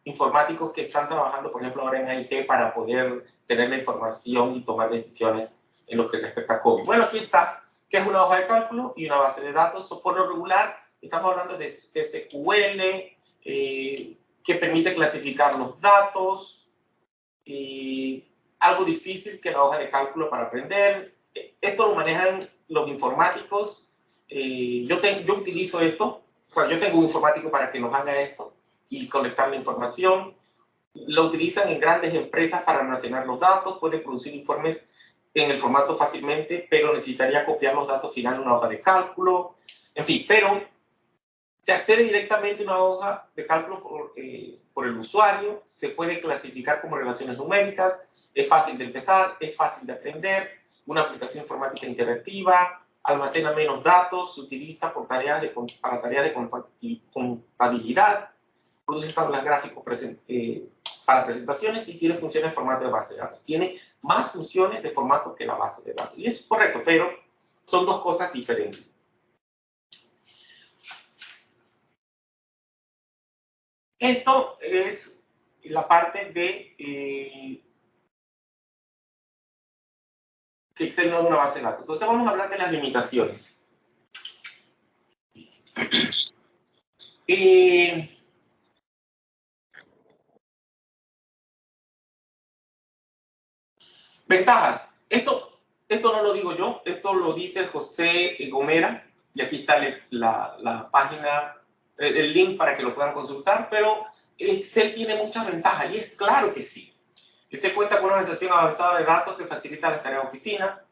informáticos que están trabajando, por ejemplo, ahora en AIT para poder tener la información y tomar decisiones en lo que respecta a COVID. Bueno, aquí está, que es una hoja de cálculo y una base de datos. Por lo regular, estamos hablando de SQL, que permite clasificar los datos, algo difícil que la hoja de cálculo para aprender. Esto lo manejan los informáticos. Yo utilizo esto, o sea, yo tengo un informático para que nos haga esto y conectar la información. Lo utilizan en grandes empresas para almacenar los datos, puede producir informes en el formato fácilmente, pero necesitaría copiar los datos finales en una hoja de cálculo. En fin, pero se accede directamente a una hoja de cálculo por el usuario, se puede clasificar como relaciones numéricas, es fácil de empezar, es fácil de aprender, una aplicación informática interactiva, almacena menos datos, se utiliza para tareas de contabilidad, produce tablas gráficas para presentaciones y tiene funciones en formato de base de datos. Tiene más funciones de formato que la base de datos. Y eso es correcto, pero son dos cosas diferentes. Esto es la parte de que Excel no es una base de datos. Entonces vamos a hablar de las limitaciones. Ventajas. Esto no lo digo yo, esto lo dice José Gomera, y aquí está la página el link para que lo puedan consultar, pero Excel tiene muchas ventajas y es claro que sí. Excel cuenta con una organización avanzada de datos que facilita las tareas de oficina.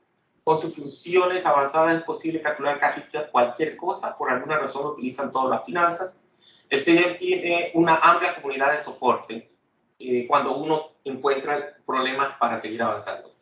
Con sus funciones avanzadas es posible calcular casi cualquier cosa. Por alguna razón utilizan todas las finanzas. Excel tiene una amplia comunidad de soporte cuando uno encuentra problemas para seguir avanzando.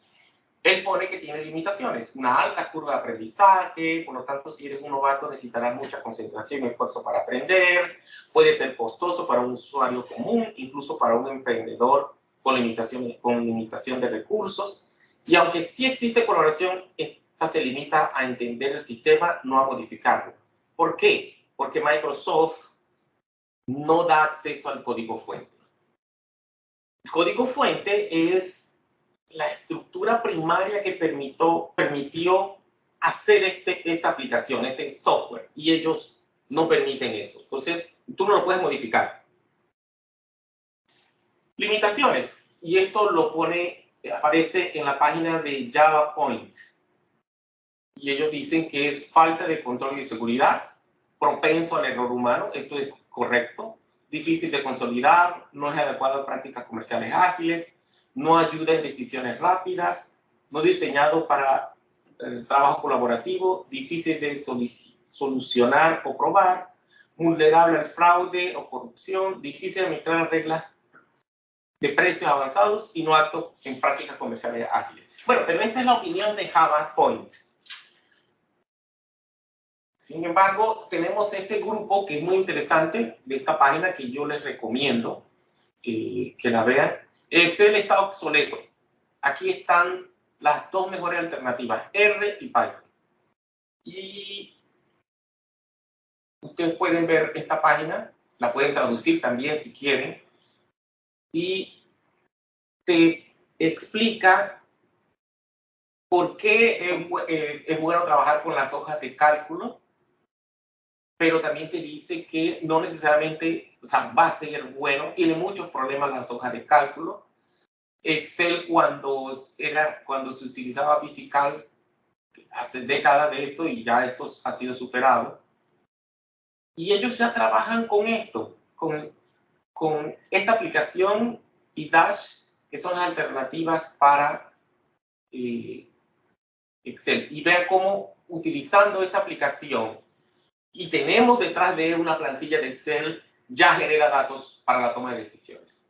Él pone que tiene limitaciones, una alta curva de aprendizaje, por lo tanto, si eres un novato necesitarás mucha concentración y esfuerzo para aprender, puede ser costoso para un usuario común, incluso para un emprendedor con limitación de recursos, y aunque sí existe colaboración, esta se limita a entender el sistema, no a modificarlo. ¿Por qué? Porque Microsoft no da acceso al código fuente. El código fuente es la estructura primaria que permitió hacer esta aplicación, este software, y ellos no permiten eso. Entonces, tú no lo puedes modificar. Limitaciones, y esto aparece en la página de Java Point, y ellos dicen que es falta de control y seguridad, propenso al error humano, esto es correcto, difícil de consolidar, no es adecuado a prácticas comerciales ágiles, no ayuda en decisiones rápidas, no diseñado para el trabajo colaborativo, difícil de solucionar o probar, vulnerable al fraude o corrupción, difícil de administrar reglas de precios avanzados y no apto en prácticas comerciales ágiles. Bueno, pero esta es la opinión de Java Point. Sin embargo, tenemos este grupo que es muy interesante de esta página que yo les recomiendo que la vean. Excel está obsoleto. Aquí están las dos mejores alternativas, R y Python. Y ustedes pueden ver esta página, la pueden traducir también si quieren, y te explica por qué es bueno trabajar con las hojas de cálculo, pero también te dice que no necesariamente, o sea, va a ser bueno, tiene muchos problemas las hojas de cálculo. Excel cuando se utilizaba VisiCalc hace décadas de esto y ya esto ha sido superado. Y ellos ya trabajan con esto, con esta aplicación y Dash, que son las alternativas para Excel. Y vean cómo utilizando esta aplicación y tenemos detrás de una plantilla de Excel, ya genera datos para la toma de decisiones.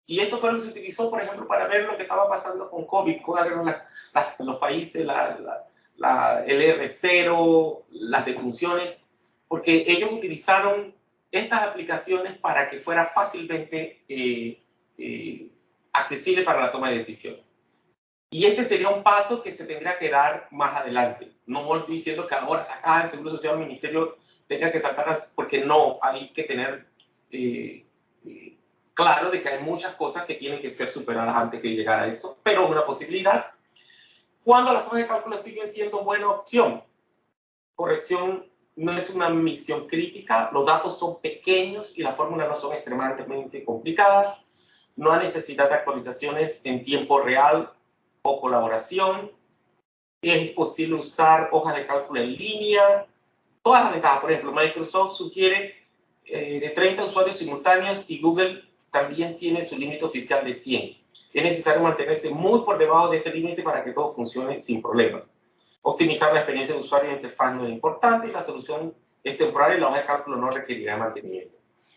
Y esto fue lo que se utilizó, por ejemplo, para ver lo que estaba pasando con COVID, cuáles eran los países, el R0, las defunciones, porque ellos utilizaron estas aplicaciones para que fuera fácilmente accesible para la toma de decisiones. Y este sería un paso que se tendría que dar más adelante. No estoy diciendo que ahora acá el Seguro Social, el Ministerio tenga que saltar, porque no, hay que tener claro de que hay muchas cosas que tienen que ser superadas antes de llegar a eso, pero una posibilidad. Cuando las hojas de cálculo siguen siendo buena opción, corrección no es una misión crítica, los datos son pequeños y las fórmulas no son extremadamente complicadas, no hay necesidad de actualizaciones en tiempo real o colaboración, es posible usar hojas de cálculo en línea, todas las ventajas. Por ejemplo, Microsoft sugiere de 30 usuarios simultáneos y Google también tiene su límite oficial de 100. Es necesario mantenerse muy por debajo de este límite para que todo funcione sin problemas. Optimizar la experiencia de usuario y interfaz no es importante y la solución es temporal y la hoja de cálculo no requerirá mantenimiento.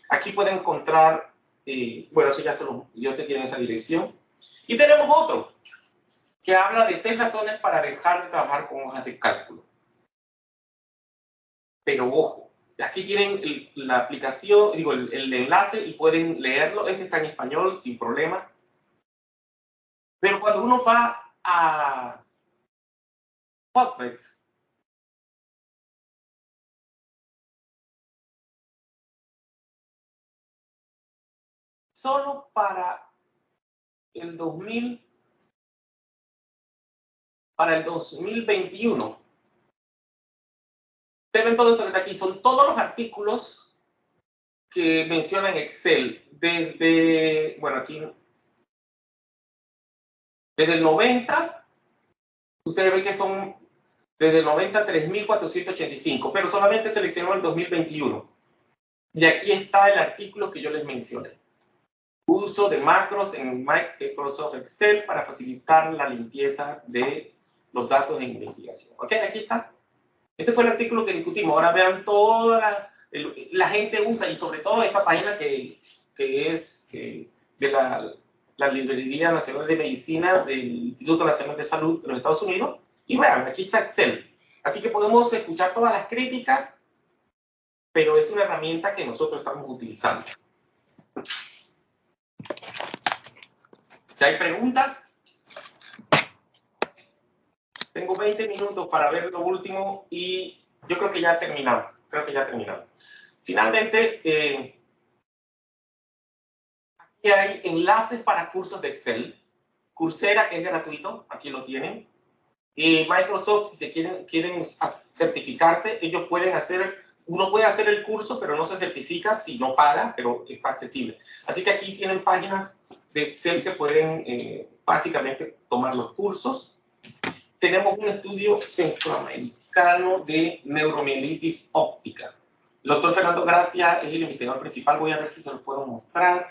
Aquí pueden encontrar, bueno, eso ya te tienen esa dirección. Y tenemos otro que habla de 6 razones para dejar de trabajar con hojas de cálculo. Pero ojo, aquí tienen la aplicación, digo, el enlace y pueden leerlo. Este está en español sin problema. Pero cuando uno va a PubMed, solo para el 2021, ustedes ven todo esto que está aquí, son todos los artículos que mencionan Excel desde, bueno, aquí, desde el 90, ustedes ven que son desde el 90 3.485, pero solamente seleccionó el 2021. Y aquí está el artículo que yo les mencioné. Uso de macros en Microsoft Excel para facilitar la limpieza de los datos de investigación. ¿Ok? Aquí está. Este fue el artículo que discutimos. Ahora vean toda la gente usa, y sobre todo esta página que es de la Librería Nacional de Medicina del Instituto Nacional de Salud de los Estados Unidos. Y vean, aquí está Excel. Así que podemos escuchar todas las críticas, pero es una herramienta que nosotros estamos utilizando. Si hay preguntas, tengo 20 minutos para ver lo último y yo creo que ya he terminado. Finalmente, aquí hay enlaces para cursos de Excel. Coursera, que es gratuito, aquí lo tienen. Microsoft, si se quieren certificarse, ellos pueden hacer, uno puede hacer el curso, pero no se certifica si no paga, pero está accesible. Así que aquí tienen páginas de Excel que pueden básicamente tomar los cursos. Tenemos un estudio centroamericano de neuromielitis óptica. El doctor Fernando Gracia es el investigador principal. Voy a ver si se lo puedo mostrar.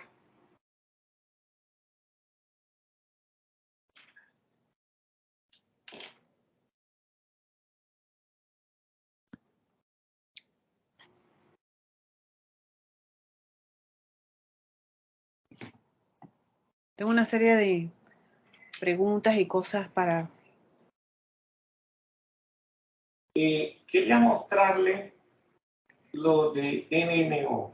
Tengo una serie de preguntas y cosas para... Quería mostrarle lo de NMO.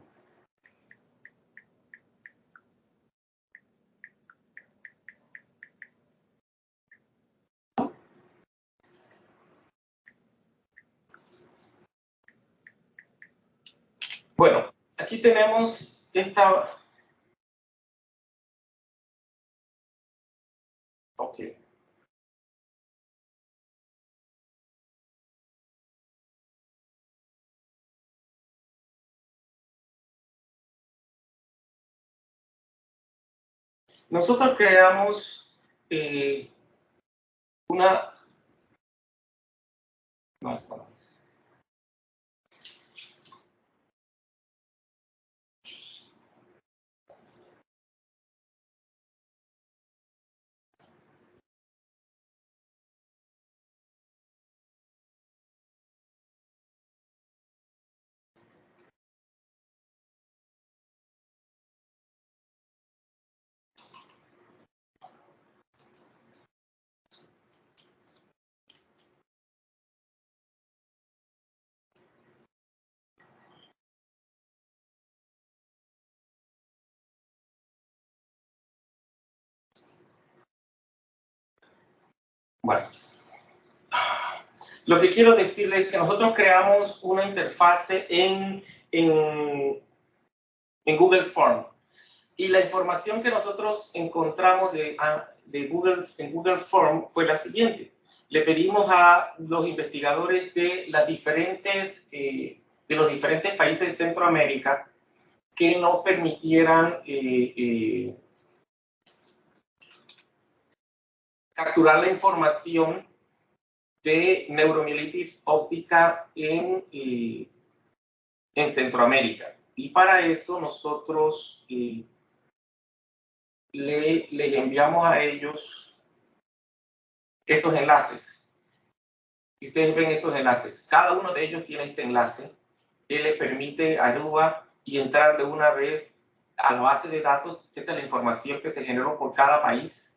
Bueno, aquí tenemos esta... Ok. Nosotros creamos una... No, esto no es. Bueno, lo que quiero decirles es que nosotros creamos una interfase en Google Form. Y la información que nosotros encontramos en Google Form fue la siguiente. Le pedimos a los investigadores de los diferentes países de Centroamérica que nos permitieran capturar la información de neuromielitis óptica en Centroamérica. Y para eso nosotros les enviamos a ellos estos enlaces. Y ustedes ven estos enlaces. Cada uno de ellos tiene este enlace que le permite a Aruba y entrar de una vez a la base de datos. Esta es la información que se generó por cada país.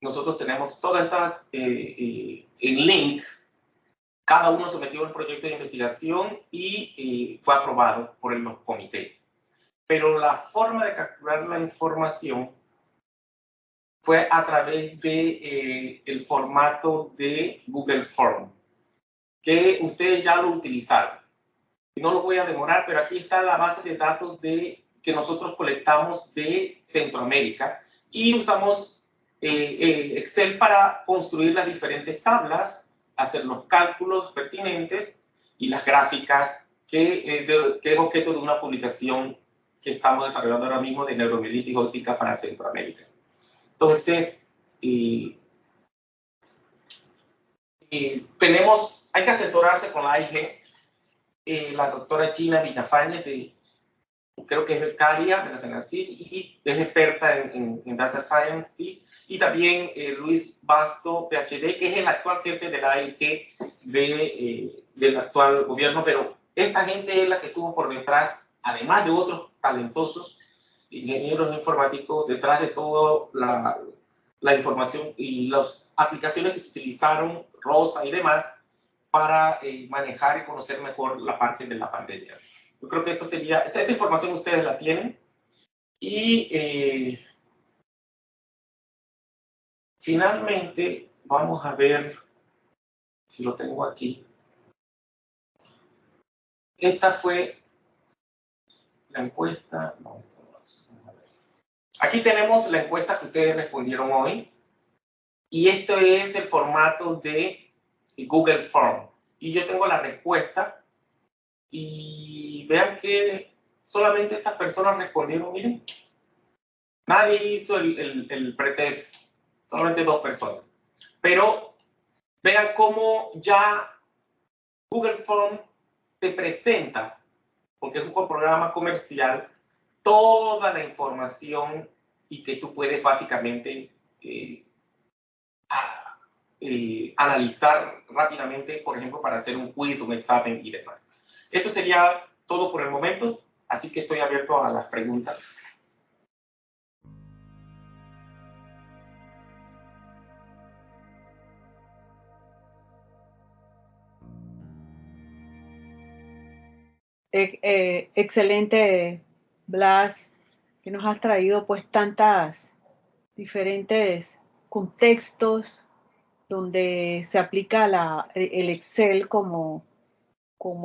Nosotros tenemos todas estas en link. Cada uno sometió el proyecto de investigación y fue aprobado por los comités. Pero la forma de capturar la información fue a través de el formato de Google Form, que ustedes ya lo utilizaron. No lo voy a demorar, pero aquí está la base de datos que nosotros colectamos de Centroamérica y usamos Excel para construir las diferentes tablas, hacer los cálculos pertinentes y las gráficas que es objeto de una publicación que estamos desarrollando ahora mismo de neuromielitis óptica para Centroamérica. Entonces, hay que asesorarse con la AIG la doctora Gina Villafañez, creo que es de Calia, de la Senacid, y es experta en Data Science, y también Luis Basto, PhD, que es el actual jefe de la AIG del actual gobierno, pero esta gente es la que estuvo por detrás, además de otros talentosos ingenieros informáticos, detrás de toda la información y las aplicaciones que se utilizaron, ROSA y demás, para manejar y conocer mejor la parte de la pandemia. Yo creo que eso sería, esa información ustedes la tienen. Y finalmente, vamos a ver si lo tengo aquí. Esta fue la encuesta. No, esto no es. A ver. Aquí tenemos la encuesta que ustedes respondieron hoy. Y esto es el formato de Google Form. Y yo tengo la respuesta. Y vean que solamente estas personas respondieron, miren. Nadie hizo el pretest, solamente 2 personas. Pero vean cómo ya Google Form te presenta, porque es un programa comercial, toda la información y que tú puedes básicamente analizar rápidamente, por ejemplo, para hacer un quiz, un examen y demás. Esto sería todo por el momento, así que estoy abierto a las preguntas. Excelente, Blas, que nos has traído pues tantas diferentes contextos donde se aplica el Excel como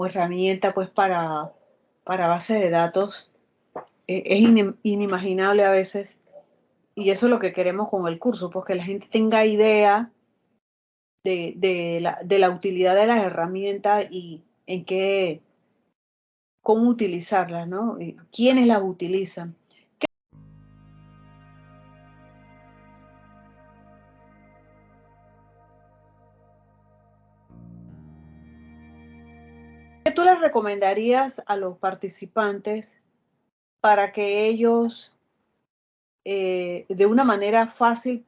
herramienta pues para base de datos. Es inimaginable a veces, y eso es lo que queremos con el curso, pues que la gente tenga idea de la utilidad de las herramientas y cómo utilizarlas, ¿no? Y quiénes las utilizan. ¿Qué tú les recomendarías a los participantes para que ellos de una manera fácil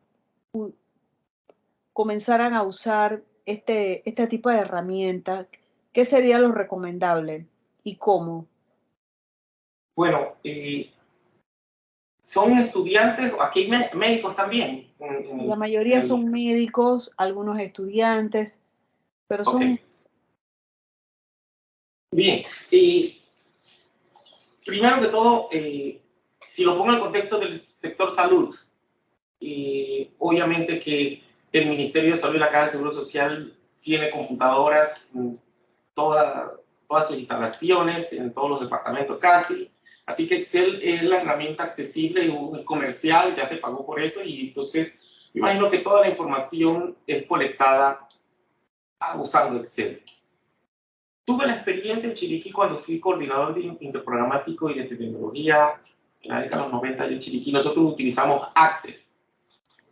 comenzaran a usar este tipo de herramientas? ¿Qué sería lo recomendable y cómo? Bueno, son estudiantes, aquí hay médicos también. Sí, la mayoría son médicos, algunos estudiantes, pero son... Okay. Bien, y primero que todo, si lo pongo en el contexto del sector salud, obviamente que el Ministerio de Salud y la Caja del Seguro Social tiene computadoras en todas sus instalaciones, en todos los departamentos casi. Así que Excel es la herramienta accesible y comercial, ya se pagó por eso, y entonces me imagino que toda la información es colectada usando Excel. Tuve la experiencia en Chiriquí cuando fui coordinador de interprogramático y de tecnología en la década de los 90 en Chiriquí. Nosotros utilizamos Access.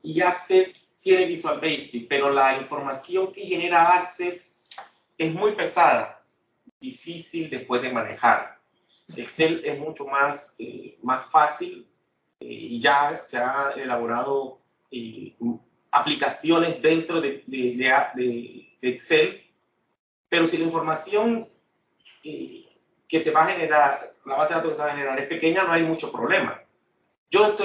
Y Access tiene Visual Basic, pero la información que genera Access es muy pesada, difícil después de manejar. Excel es mucho más fácil y ya se han elaborado aplicaciones dentro de Excel. Pero si la información que se va a generar, la base de datos que se va a generar es pequeña, no hay mucho problema. Yo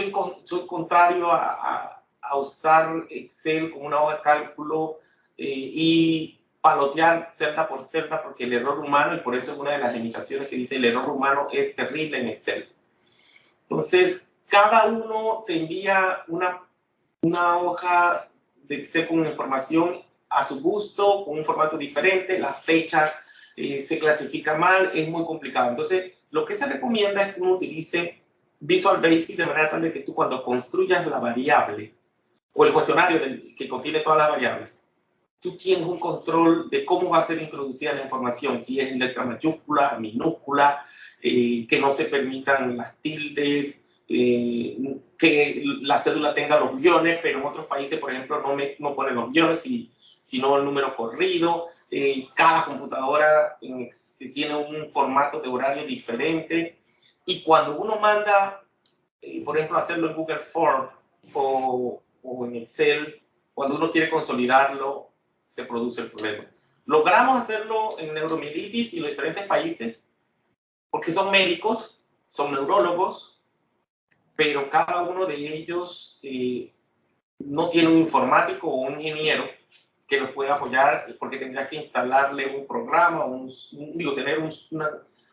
soy contrario a usar Excel como una hoja de cálculo y palotear celda por celda, porque el error humano, y por eso es una de las limitaciones que dice el error humano, es terrible en Excel. Entonces, cada uno te envía una hoja de Excel con información a su gusto, con un formato diferente, la fecha se clasifica mal, es muy complicado. Entonces, lo que se recomienda es que uno utilice Visual Basic de manera tal de que tú cuando construyas la variable o el cuestionario que contiene todas las variables, tú tienes un control de cómo va a ser introducida la información, si es en letra mayúscula, minúscula, que no se permitan las tildes, que la cédula tenga los guiones, pero en otros países, por ejemplo, no ponen los guiones, sino el número corrido. Cada computadora tiene un formato de horario diferente. Y cuando uno manda, por ejemplo, hacerlo en Google Form o en Excel, cuando uno quiere consolidarlo, se produce el problema. Logramos hacerlo en neuromielitis y los diferentes países porque son médicos, son neurólogos, pero cada uno de ellos no tiene un informático o un ingeniero que los pueda apoyar porque tendría que instalarle un programa, tener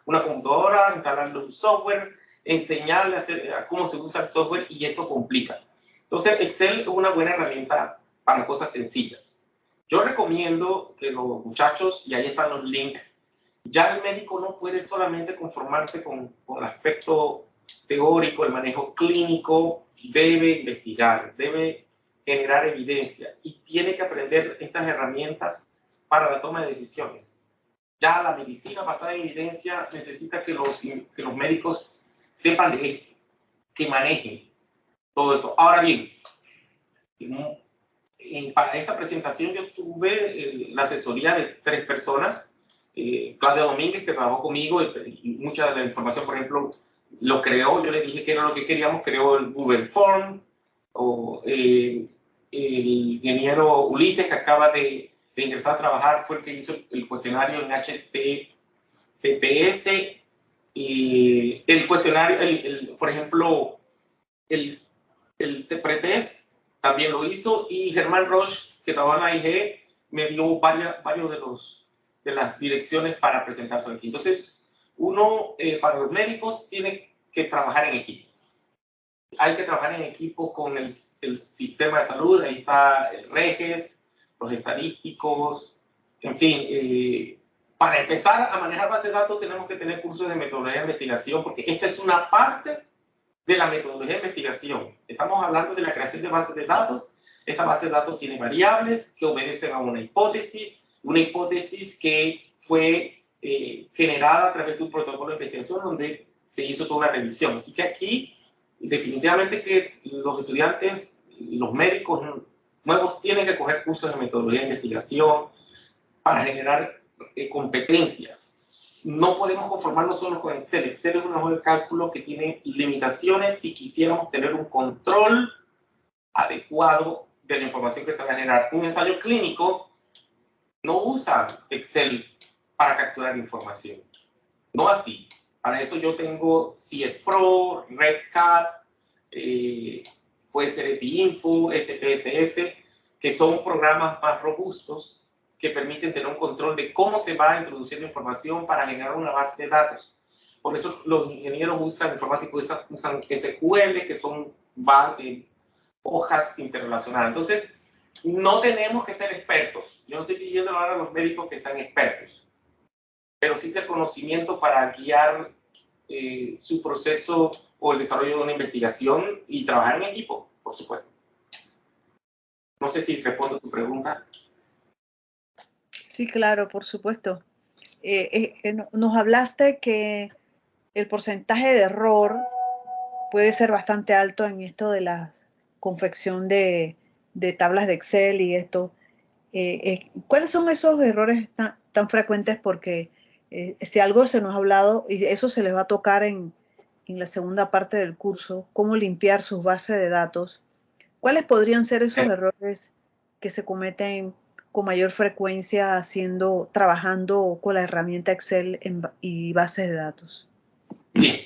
una computadora, instalarle un software, enseñarle a cómo se usa el software y eso complica. Entonces, Excel es una buena herramienta para cosas sencillas. Yo recomiendo que los muchachos, y ahí están los links, ya el médico no puede solamente conformarse con el aspecto teórico, el manejo clínico, debe investigar, debe generar evidencia y tiene que aprender estas herramientas para la toma de decisiones. Ya la medicina basada en evidencia necesita que los médicos sepan de esto, que manejen todo esto. Ahora bien, para esta presentación yo tuve la asesoría de 3 personas. Claudia Domínguez, que trabajó conmigo y mucha de la información, por ejemplo, lo creó. Yo le dije que era lo que queríamos, creó el Google Form, o el ingeniero Ulises, que acaba de ingresar a trabajar, fue el que hizo el cuestionario en HTTPS, y el cuestionario, por ejemplo, el pretest también lo hizo, y Germán Roche, que trabaja en la IG, me dio varios de las direcciones para presentarse aquí. Entonces, uno, para los médicos, tiene que trabajar en equipo. Hay que trabajar en equipo con el sistema de salud. Ahí está el REGES, los estadísticos, en fin. Para empezar a manejar bases de datos tenemos que tener cursos de metodología de investigación, porque esta es una parte de la metodología de investigación. Estamos hablando de la creación de bases de datos. Esta base de datos tiene variables que obedecen a una hipótesis que fue generada a través de un protocolo de investigación donde se hizo toda una revisión. Así que aquí, definitivamente que los estudiantes, los médicos nuevos tienen que coger cursos de metodología de investigación para generar competencias. No podemos conformarnos solo con Excel. Excel es un hoja de cálculo que tiene limitaciones si quisiéramos tener un control adecuado de la información que se va a generar. Un ensayo clínico no usa Excel para capturar información. No así. Para eso yo tengo CSPro, RedCat, puede ser EpiInfo, SPSS, que son programas más robustos que permiten tener un control de cómo se va introduciendo información para generar una base de datos. Por eso los ingenieros informáticos usan SQL, que son hojas interrelacionadas. Entonces, no tenemos que ser expertos. Yo no estoy pidiendo ahora a los médicos que sean expertos, pero sí el conocimiento para guiar su proceso o el desarrollo de una investigación y trabajar en equipo, por supuesto. No sé si respondo a tu pregunta. Sí, claro, por supuesto. Nos hablaste que el porcentaje de error puede ser bastante alto en esto de la confección de tablas de Excel y esto. ¿Cuáles son esos errores tan frecuentes? Porque si algo se nos ha hablado, y eso se les va a tocar en la segunda parte del curso, cómo limpiar sus bases de datos. ¿Cuáles podrían ser esos errores que se cometen con mayor frecuencia trabajando con la herramienta Excel y bases de datos? Bien,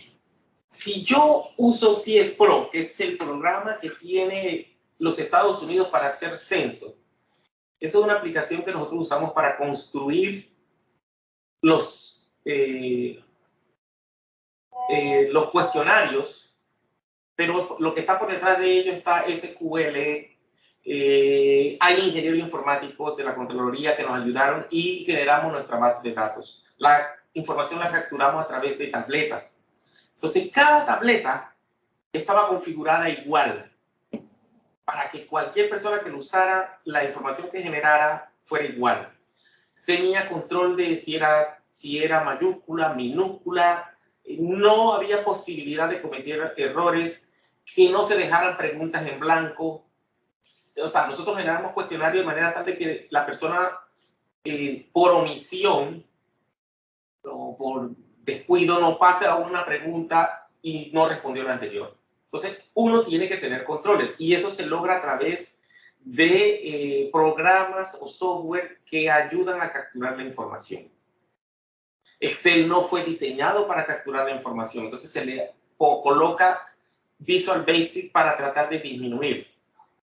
si yo uso CSPro, que es el programa que tiene los Estados Unidos para hacer censo, esa es una aplicación que nosotros usamos para construir los cuestionarios, pero lo que está por detrás de ello está SQL. Hay ingenieros informáticos de la Contraloría que nos ayudaron y generamos nuestra base de datos. La información la capturamos a través de tabletas. Entonces, cada tableta estaba configurada igual para que cualquier persona que lo usara, la información que generara fuera igual. Tenía control de si era mayúscula, minúscula. No había posibilidad de cometer errores, que no se dejaran preguntas en blanco. O sea, nosotros generamos cuestionarios de manera tal de que la persona por omisión o por descuido no pase a una pregunta y no respondió la anterior. Entonces, uno tiene que tener controles y eso se logra a través de programas o software que ayudan a capturar la información. Excel no fue diseñado para capturar la información, entonces se le coloca Visual Basic para tratar de disminuir.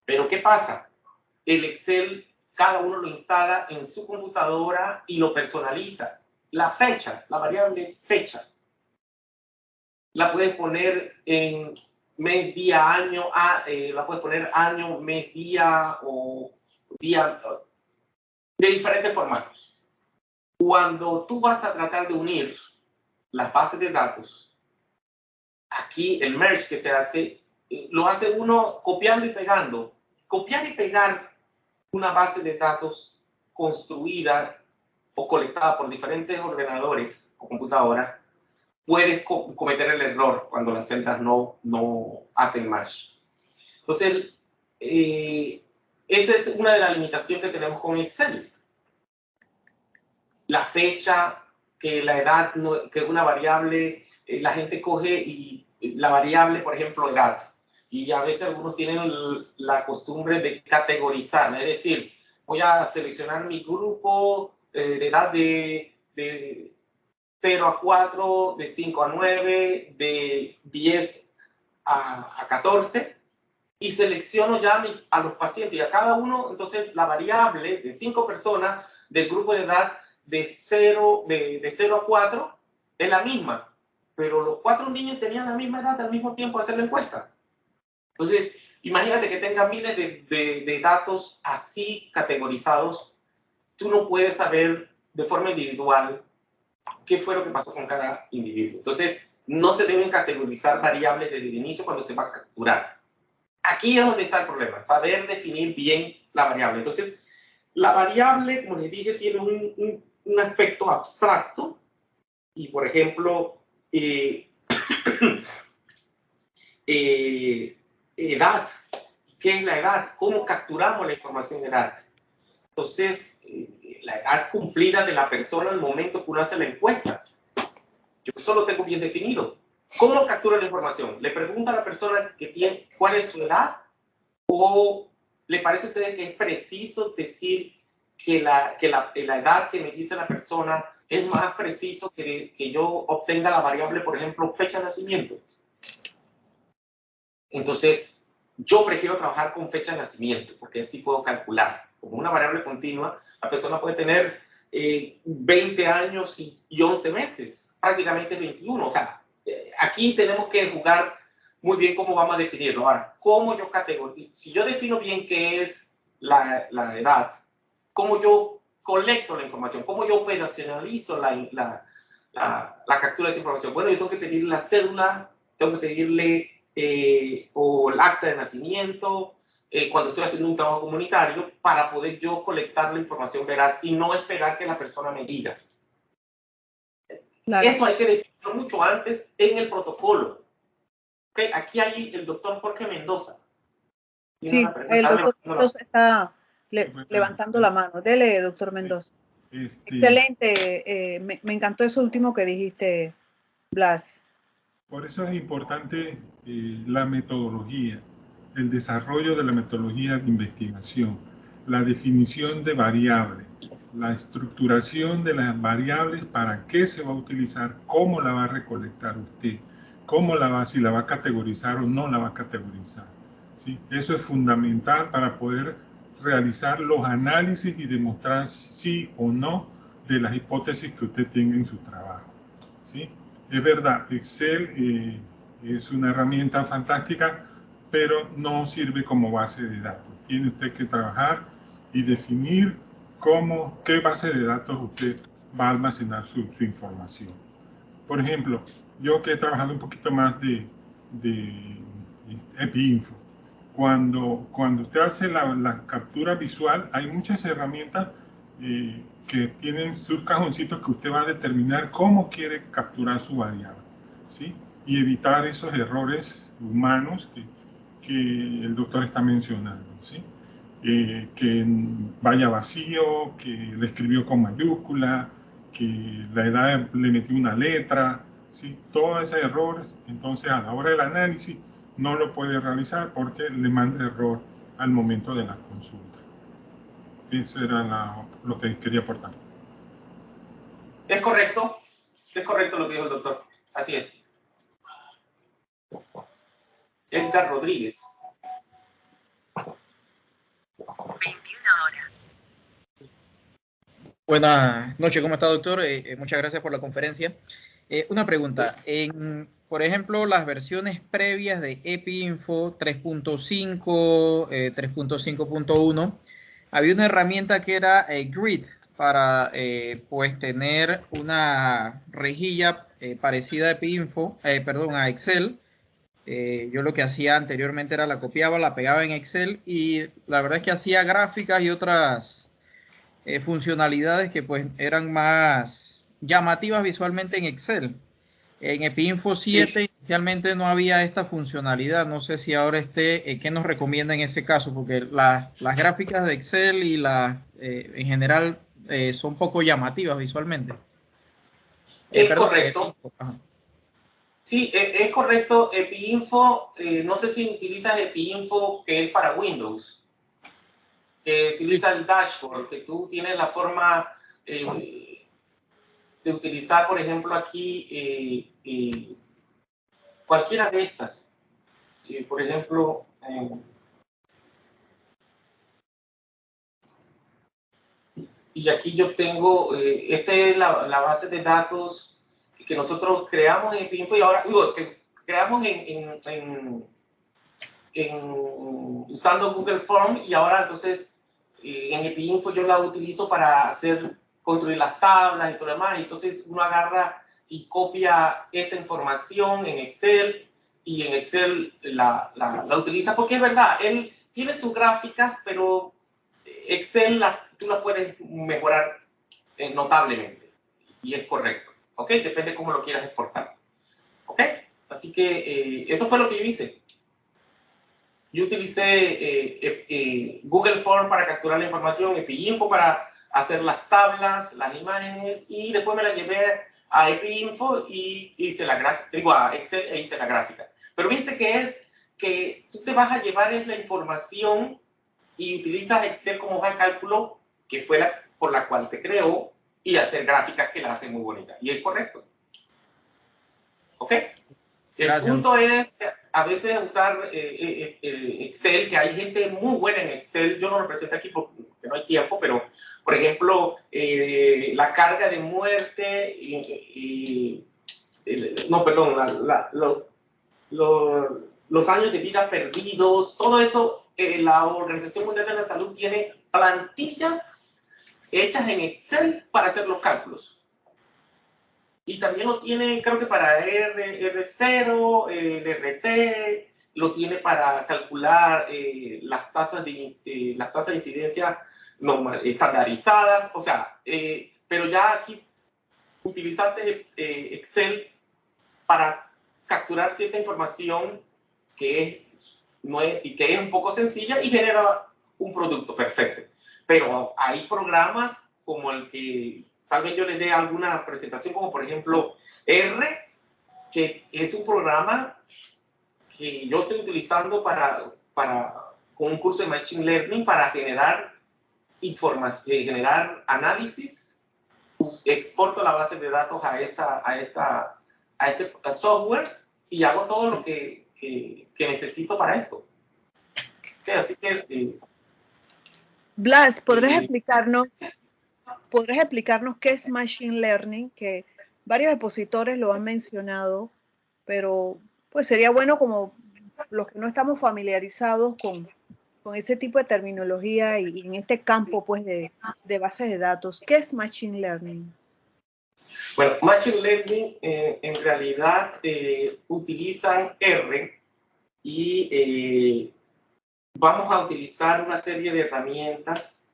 Pero ¿qué pasa? El Excel, cada uno lo instala en su computadora y lo personaliza. La fecha, la variable fecha, la puedes poner en mes, día, año, la puedes poner año, mes, día o día, de diferentes formatos. Cuando tú vas a tratar de unir las bases de datos, aquí el merge que se hace, lo hace uno copiando y pegando. Copiar y pegar una base de datos construida o colectada por diferentes ordenadores o computadoras, puedes cometer el error cuando las celdas no hacen match. Entonces, esa es una de las limitaciones que tenemos con Excel. La fecha, que la edad, que es una variable, la gente coge y la variable, por ejemplo, edad. Y a veces algunos tienen la costumbre de categorizar, es decir, voy a seleccionar mi grupo de edad de 0 a 4, de 5 a 9, de 10 a 14, y selecciono ya a los pacientes y a cada uno, entonces la variable de 5 personas del grupo de edad de 0 a 4 es la misma, pero los 4 niños tenían la misma edad al mismo tiempo de hacer la encuesta. Entonces, imagínate que tenga miles de datos así categorizados, tú no puedes saber de forma individual qué fue lo que pasó con cada individuo. Entonces, no se deben categorizar variables desde el inicio cuando se va a capturar. Aquí es donde está el problema, saber definir bien la variable. Entonces, la variable, como les dije, tiene un aspecto abstracto y, por ejemplo, edad. ¿Qué es la edad? ¿Cómo capturamos la información de edad? Entonces, la edad cumplida de la persona al momento que uno hace la encuesta. Yo eso lo tengo bien definido. ¿Cómo captura la información? ¿Le pregunta a la persona que tiene cuál es su edad? ¿O le parece a ustedes que es preciso decir que la edad que me dice la persona es más preciso que yo obtenga la variable, por ejemplo, fecha de nacimiento? Entonces, yo prefiero trabajar con fecha de nacimiento, porque así puedo calcular. Como una variable continua, la persona puede tener 20 años y 11 meses, prácticamente 21. O sea, aquí tenemos que jugar muy bien cómo vamos a definirlo. Ahora, ¿cómo yo categorizo? Si yo defino bien qué es la edad, ¿cómo yo colecto la información? ¿Cómo yo operacionalizo la captura de esa información? Bueno, yo tengo que pedirle la cédula, tengo que pedirle o el acta de nacimiento, cuando estoy haciendo un trabajo comunitario, para poder yo colectar la información veraz y no esperar que la persona me diga. Claro. Eso hay que definirlo mucho antes en el protocolo. ¿Okay? Aquí hay el doctor Jorge Mendoza. Sí, el doctor Mendoza está levantando la mano. Dele, doctor Mendoza. Excelente. Me encantó eso último que dijiste, Blas. Por eso es importante la metodología, el desarrollo de la metodología de investigación, la definición de variables, la estructuración de las variables, para qué se va a utilizar, cómo la va a recolectar usted, si la va a categorizar o no la va a categorizar. ¿Sí? Eso es fundamental para poder realizar los análisis y demostrar sí o no de las hipótesis que usted tenga en su trabajo. ¿Sí? Es verdad, Excel es una herramienta fantástica, pero no sirve como base de datos. Tiene usted que trabajar y definir qué base de datos usted va a almacenar su información. Por ejemplo, yo que he trabajado un poquito más de EpiInfo, cuando usted hace la captura visual, hay muchas herramientas que tienen sus cajoncitos que usted va a determinar cómo quiere capturar su variable, ¿sí? Y evitar esos errores humanos que el doctor está mencionando, ¿sí? que vaya vacío, que le escribió con mayúscula, que la edad le metió una letra, ¿sí? Todo ese error, entonces a la hora del análisis no lo puede realizar porque le manda error al momento de la consulta. Eso era lo que quería aportar. Es correcto lo que dijo el doctor. Así es. Edgar Rodríguez. 21 horas. Buenas noches, ¿cómo está, doctor? Muchas gracias por la conferencia. Una pregunta. Por ejemplo, las versiones previas de EpiInfo 3.5, 3.5.1, había una herramienta que era Grid para pues tener una rejilla parecida a EpiInfo, perdón, a Excel. Yo lo que hacía anteriormente era la copiaba, la pegaba en Excel y la verdad es que hacía gráficas y otras funcionalidades que pues eran más llamativas visualmente en Excel. En EpiInfo 7 inicialmente no había esta funcionalidad. No sé si ahora esté, ¿qué nos recomienda en ese caso? Porque las gráficas de Excel y las en general son poco llamativas visualmente. Es Perdón, correcto. Sí, es correcto. EpiInfo, no sé si utilizas EpiInfo que es para Windows, que utiliza el dashboard, que tú tienes la forma de utilizar, por ejemplo, aquí cualquiera de estas. Por ejemplo, y aquí yo tengo, esta es la base de datos que nosotros creamos en EpiInfo y ahora, que creamos usando Google Form y ahora entonces en EpiInfo yo la utilizo para construir las tablas y todo lo demás. Y entonces uno agarra y copia esta información en Excel y en Excel la utiliza porque es verdad, él tiene sus gráficas, pero Excel tú las puedes mejorar notablemente y es correcto, ¿ok? Depende cómo lo quieras exportar, ¿ok? Así que eso fue lo que yo hice. Yo utilicé Google Form para capturar la información, EpiInfo para hacer las tablas, las imágenes, y después me la llevé a EpiInfo y hice la gráfica, digo a Excel e hice la gráfica. Pero viste que es que tú te vas a llevar la información y utilizas Excel como hoja de cálculo, que fue por la cual se creó, y hacer gráficas que la hacen muy bonita. Y es correcto. ¿Ok? El punto es a veces usar Excel, que hay gente muy buena en Excel. Yo no lo presento aquí porque no hay tiempo, pero, por ejemplo, la carga de muerte, no, perdón, los años de vida perdidos, todo eso, la Organización Mundial de la Salud tiene plantillas hechas en Excel para hacer los cálculos. Y también lo tiene, creo que para R0, RT, lo tiene para calcular las tasas de incidencia estandarizadas. O sea, pero ya aquí utilizaste Excel para capturar cierta información que es un poco sencilla y genera un producto perfecto. Pero hay programas como el que tal vez yo les dé alguna presentación, como por ejemplo R, que es un programa que yo estoy utilizando con un curso de Machine Learning para generar información, generar análisis. Exporto la base de datos a este software y hago todo lo que necesito para esto. Okay, así que... Blas, ¿podrías explicarnos qué es Machine Learning? Que varios expositores lo han mencionado, pero pues sería bueno como los que no estamos familiarizados con ese tipo de terminología y en este campo pues de bases de datos. ¿Qué es Machine Learning? Bueno, Machine Learning en realidad utilizan R y vamos a utilizar una serie de herramientas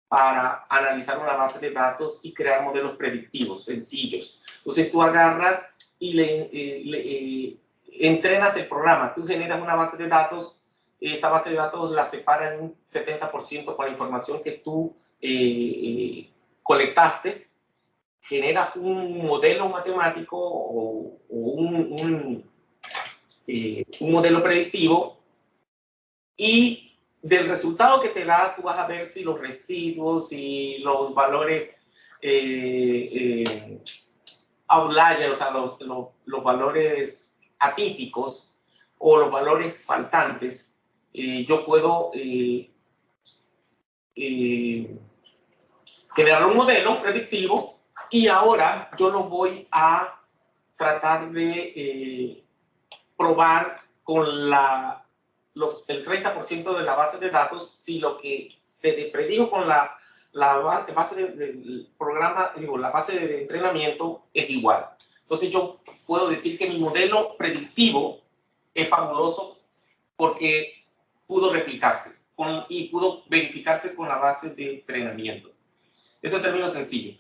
para analizar una base de datos y crear modelos predictivos sencillos. Entonces tú agarras y le entrenas el programa. Tú generas una base de datos esta base de datos la separa en un 70% con la información que tú colectaste, generas un modelo matemático o un modelo predictivo, y del resultado que te da tú vas a ver si los residuos y los valores outliers, o sea, los valores atípicos o los valores faltantes, yo puedo generar un modelo predictivo, y ahora yo lo voy a tratar de probar con el 30% de la base de datos si lo que se predijo con la base del programa, digo, la base de entrenamiento es igual. Entonces yo puedo decir que mi modelo predictivo es fabuloso porque pudo replicarse y pudo verificarse con la base de entrenamiento. Eso en términos sencillos.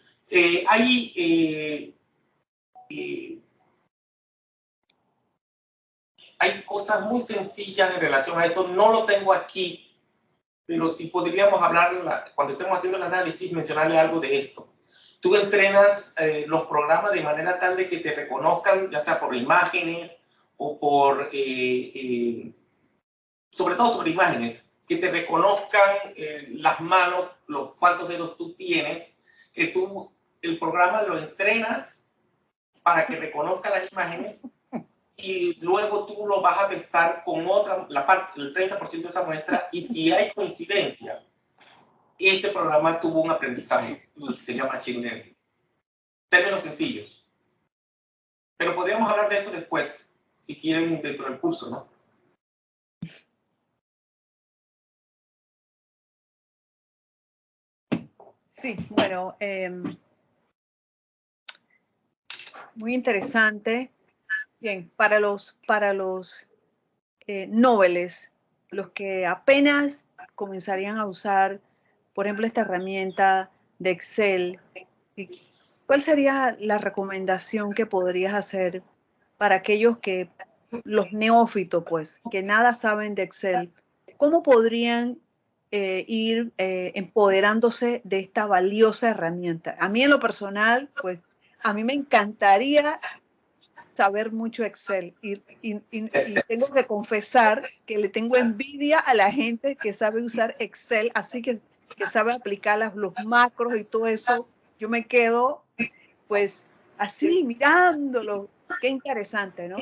Hay cosas muy sencillas en relación a eso. No lo tengo aquí, pero sí podríamos hablar, cuando estemos haciendo el análisis, mencionarle algo de esto. Tú entrenas los programas de manera tal de que te reconozcan, ya sea por imágenes o por, sobre todo sobre imágenes, que te reconozcan las manos, los cuántos dedos tú tienes, que tú el programa lo entrenas para que reconozca las imágenes, y luego tú lo vas a testar con otra, el 30% de esa muestra, y si hay coincidencia, este programa tuvo un aprendizaje, que se llama Machine Learning. Términos sencillos. Pero podríamos hablar de eso después, si quieren, dentro del curso, ¿no? Sí, bueno, muy interesante. Bien, para los noveles, los que apenas comenzarían a usar, por ejemplo, esta herramienta de Excel, ¿cuál sería la recomendación que podrías hacer para aquellos que, los neófitos, pues, que nada saben de Excel? ¿Cómo podrían ir empoderándose de esta valiosa herramienta? A mí en lo personal, pues, a mí me encantaría saber mucho Excel y tengo que confesar que le tengo envidia a la gente que sabe usar Excel, así que sabe aplicar los macros y todo eso. Yo me quedo pues así mirándolo. Qué interesante, ¿no?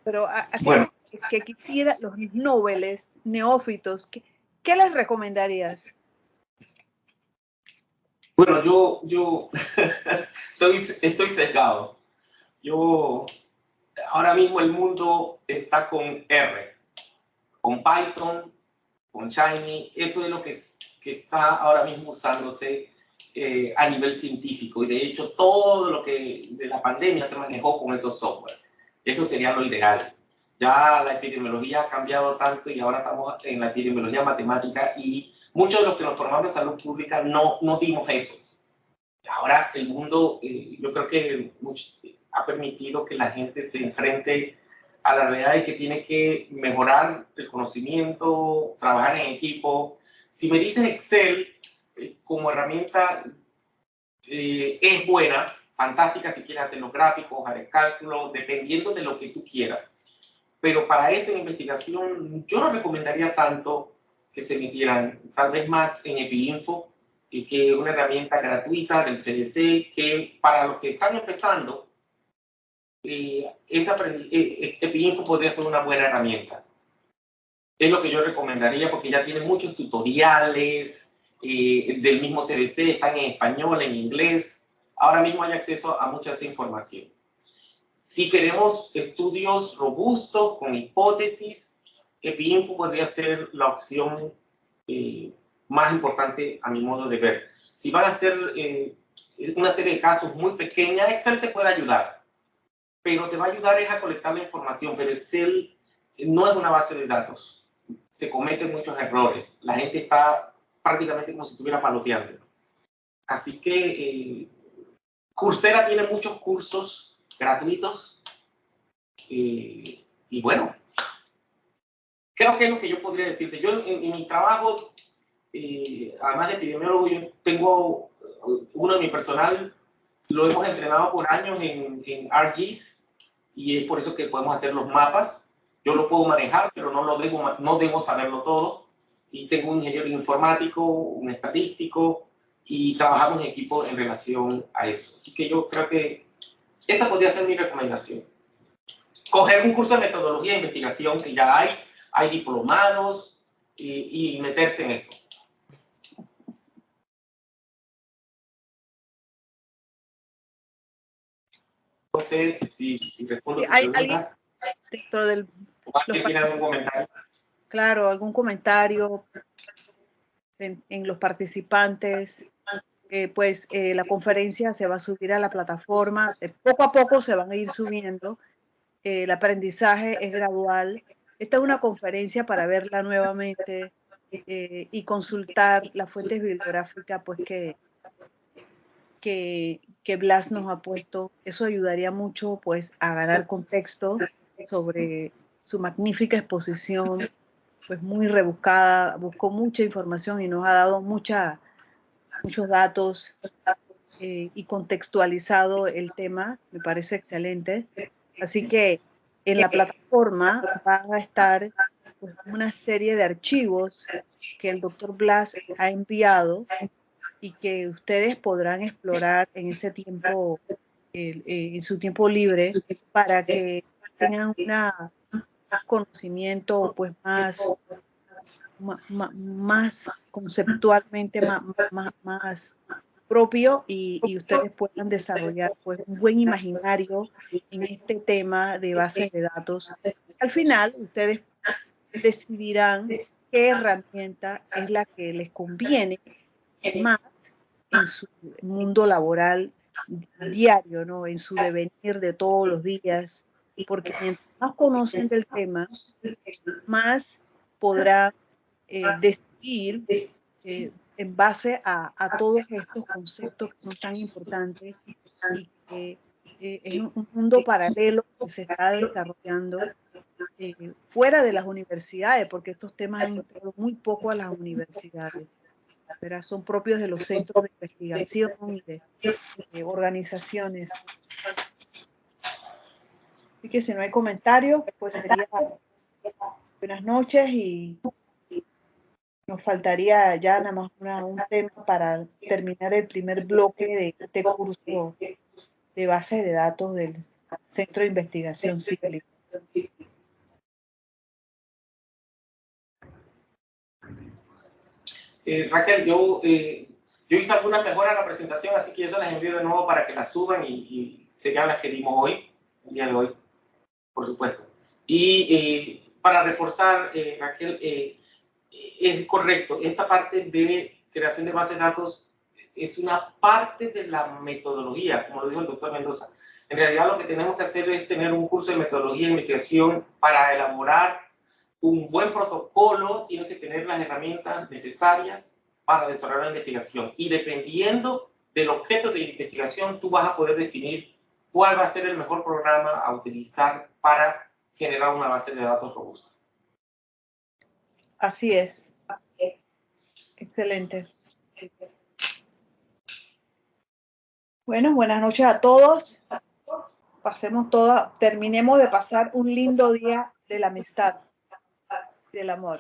Pero a aquellos que quisiera, los noveles, neófitos, ¿qué les recomendarías? Bueno, yo estoy sesgado. Ahora mismo el mundo está con R, con Python, con Shiny. Eso es lo que está ahora mismo usándose a nivel científico. Y de hecho, todo lo que de la pandemia se manejó con esos software. Eso sería lo ideal. Ya la epidemiología ha cambiado tanto y ahora estamos en la epidemiología matemática, y muchos de los que nos formamos en salud pública no dimos eso. Ahora el mundo, yo creo que ha permitido que la gente se enfrente a la realidad de que tiene que mejorar el conocimiento, trabajar en equipo. Si me dices Excel como herramienta, es buena, fantástica si quieres hacer los gráficos, hacer cálculos, dependiendo de lo que tú quieras. Pero para esta investigación yo no recomendaría tanto que se metieran, tal vez más en EpiInfo, que es una herramienta gratuita del CDC, que para los que están empezando, EpiInfo podría ser una buena herramienta. Es lo que yo recomendaría, porque ya tiene muchos tutoriales del mismo CDC, están en español, en inglés. Ahora mismo hay acceso a mucha esa información. Si queremos estudios robustos, con hipótesis, EpiInfo podría ser la opción más importante a mi modo de ver. Si van a hacer una serie de casos muy pequeña, Excel te puede ayudar, pero te va a ayudar es a colectar la información, pero Excel no es una base de datos. Se cometen muchos errores. La gente está prácticamente como si estuviera paloteando. Así que Coursera tiene muchos cursos gratuitos y bueno, creo que es lo que yo podría decirte. Yo en mi trabajo, además de epidemiólogo, yo tengo uno de mi personal, lo hemos entrenado por años en ArcGIS, y es por eso que podemos hacer los mapas. Yo lo puedo manejar, pero no debo saberlo todo. Y tengo un ingeniero informático, un estadístico, y trabajamos en equipo en relación a eso. Así que yo creo que esa podría ser mi recomendación. Coger un curso de metodología de investigación que ya hay diplomados, y meterse en esto. No sé si respondo a tu ¿Hay pregunta. dentro del... ¿Alguien tiene algún comentario? Claro, algún comentario en los participantes? Pues la conferencia se va a subir a la plataforma. Poco a poco se van a ir subiendo. El aprendizaje es gradual. Esta es una conferencia para verla nuevamente y consultar las fuentes bibliográficas pues, que Blas nos ha puesto. Eso ayudaría mucho pues, a ganar contexto sobre su magnífica exposición, pues muy rebuscada, buscó mucha información y nos ha dado muchos datos y contextualizado el tema. Me parece excelente. Así que en la plataforma van a estar pues, una serie de archivos que el doctor Blas ha enviado y que ustedes podrán explorar en ese tiempo, en su tiempo libre, para que tengan un conocimiento pues más conceptualmente más propio y ustedes puedan desarrollar pues un buen imaginario en este tema de bases de datos. Al final ustedes decidirán qué herramienta es la que les conviene más en su mundo laboral diario, ¿no? En su devenir de todos los días, porque mientras más conocen del tema, más podrán decidir en base a todos estos conceptos que son tan importantes y que es un mundo paralelo que se está desarrollando fuera de las universidades, porque estos temas han entrado muy poco a las universidades, ¿verdad? Son propios de los centros de investigación y de organizaciones. Así que si no hay comentarios, pues sería buenas noches y nos faltaría ya nada más un tema para terminar el primer bloque de este curso de base de datos del Centro de Investigación Civil. Raquel, yo hice algunas mejoras a la presentación, así que yo se las envío de nuevo para que las suban y serían las que dimos hoy, el día de hoy, por supuesto. Y para reforzar, Raquel, es correcto, esta parte de creación de bases de datos es una parte de la metodología, como lo dijo el doctor Mendoza. En realidad lo que tenemos que hacer es tener un curso de metodología de investigación para elaborar un buen protocolo. Tienes que tener las herramientas necesarias para desarrollar la investigación. Y dependiendo del objeto de investigación, tú vas a poder definir cuál va a ser el mejor programa a utilizar para generar una base de datos robusta. Así es. Excelente. Bueno, buenas noches a todos. Terminemos de pasar un lindo día de la amistad, del amor.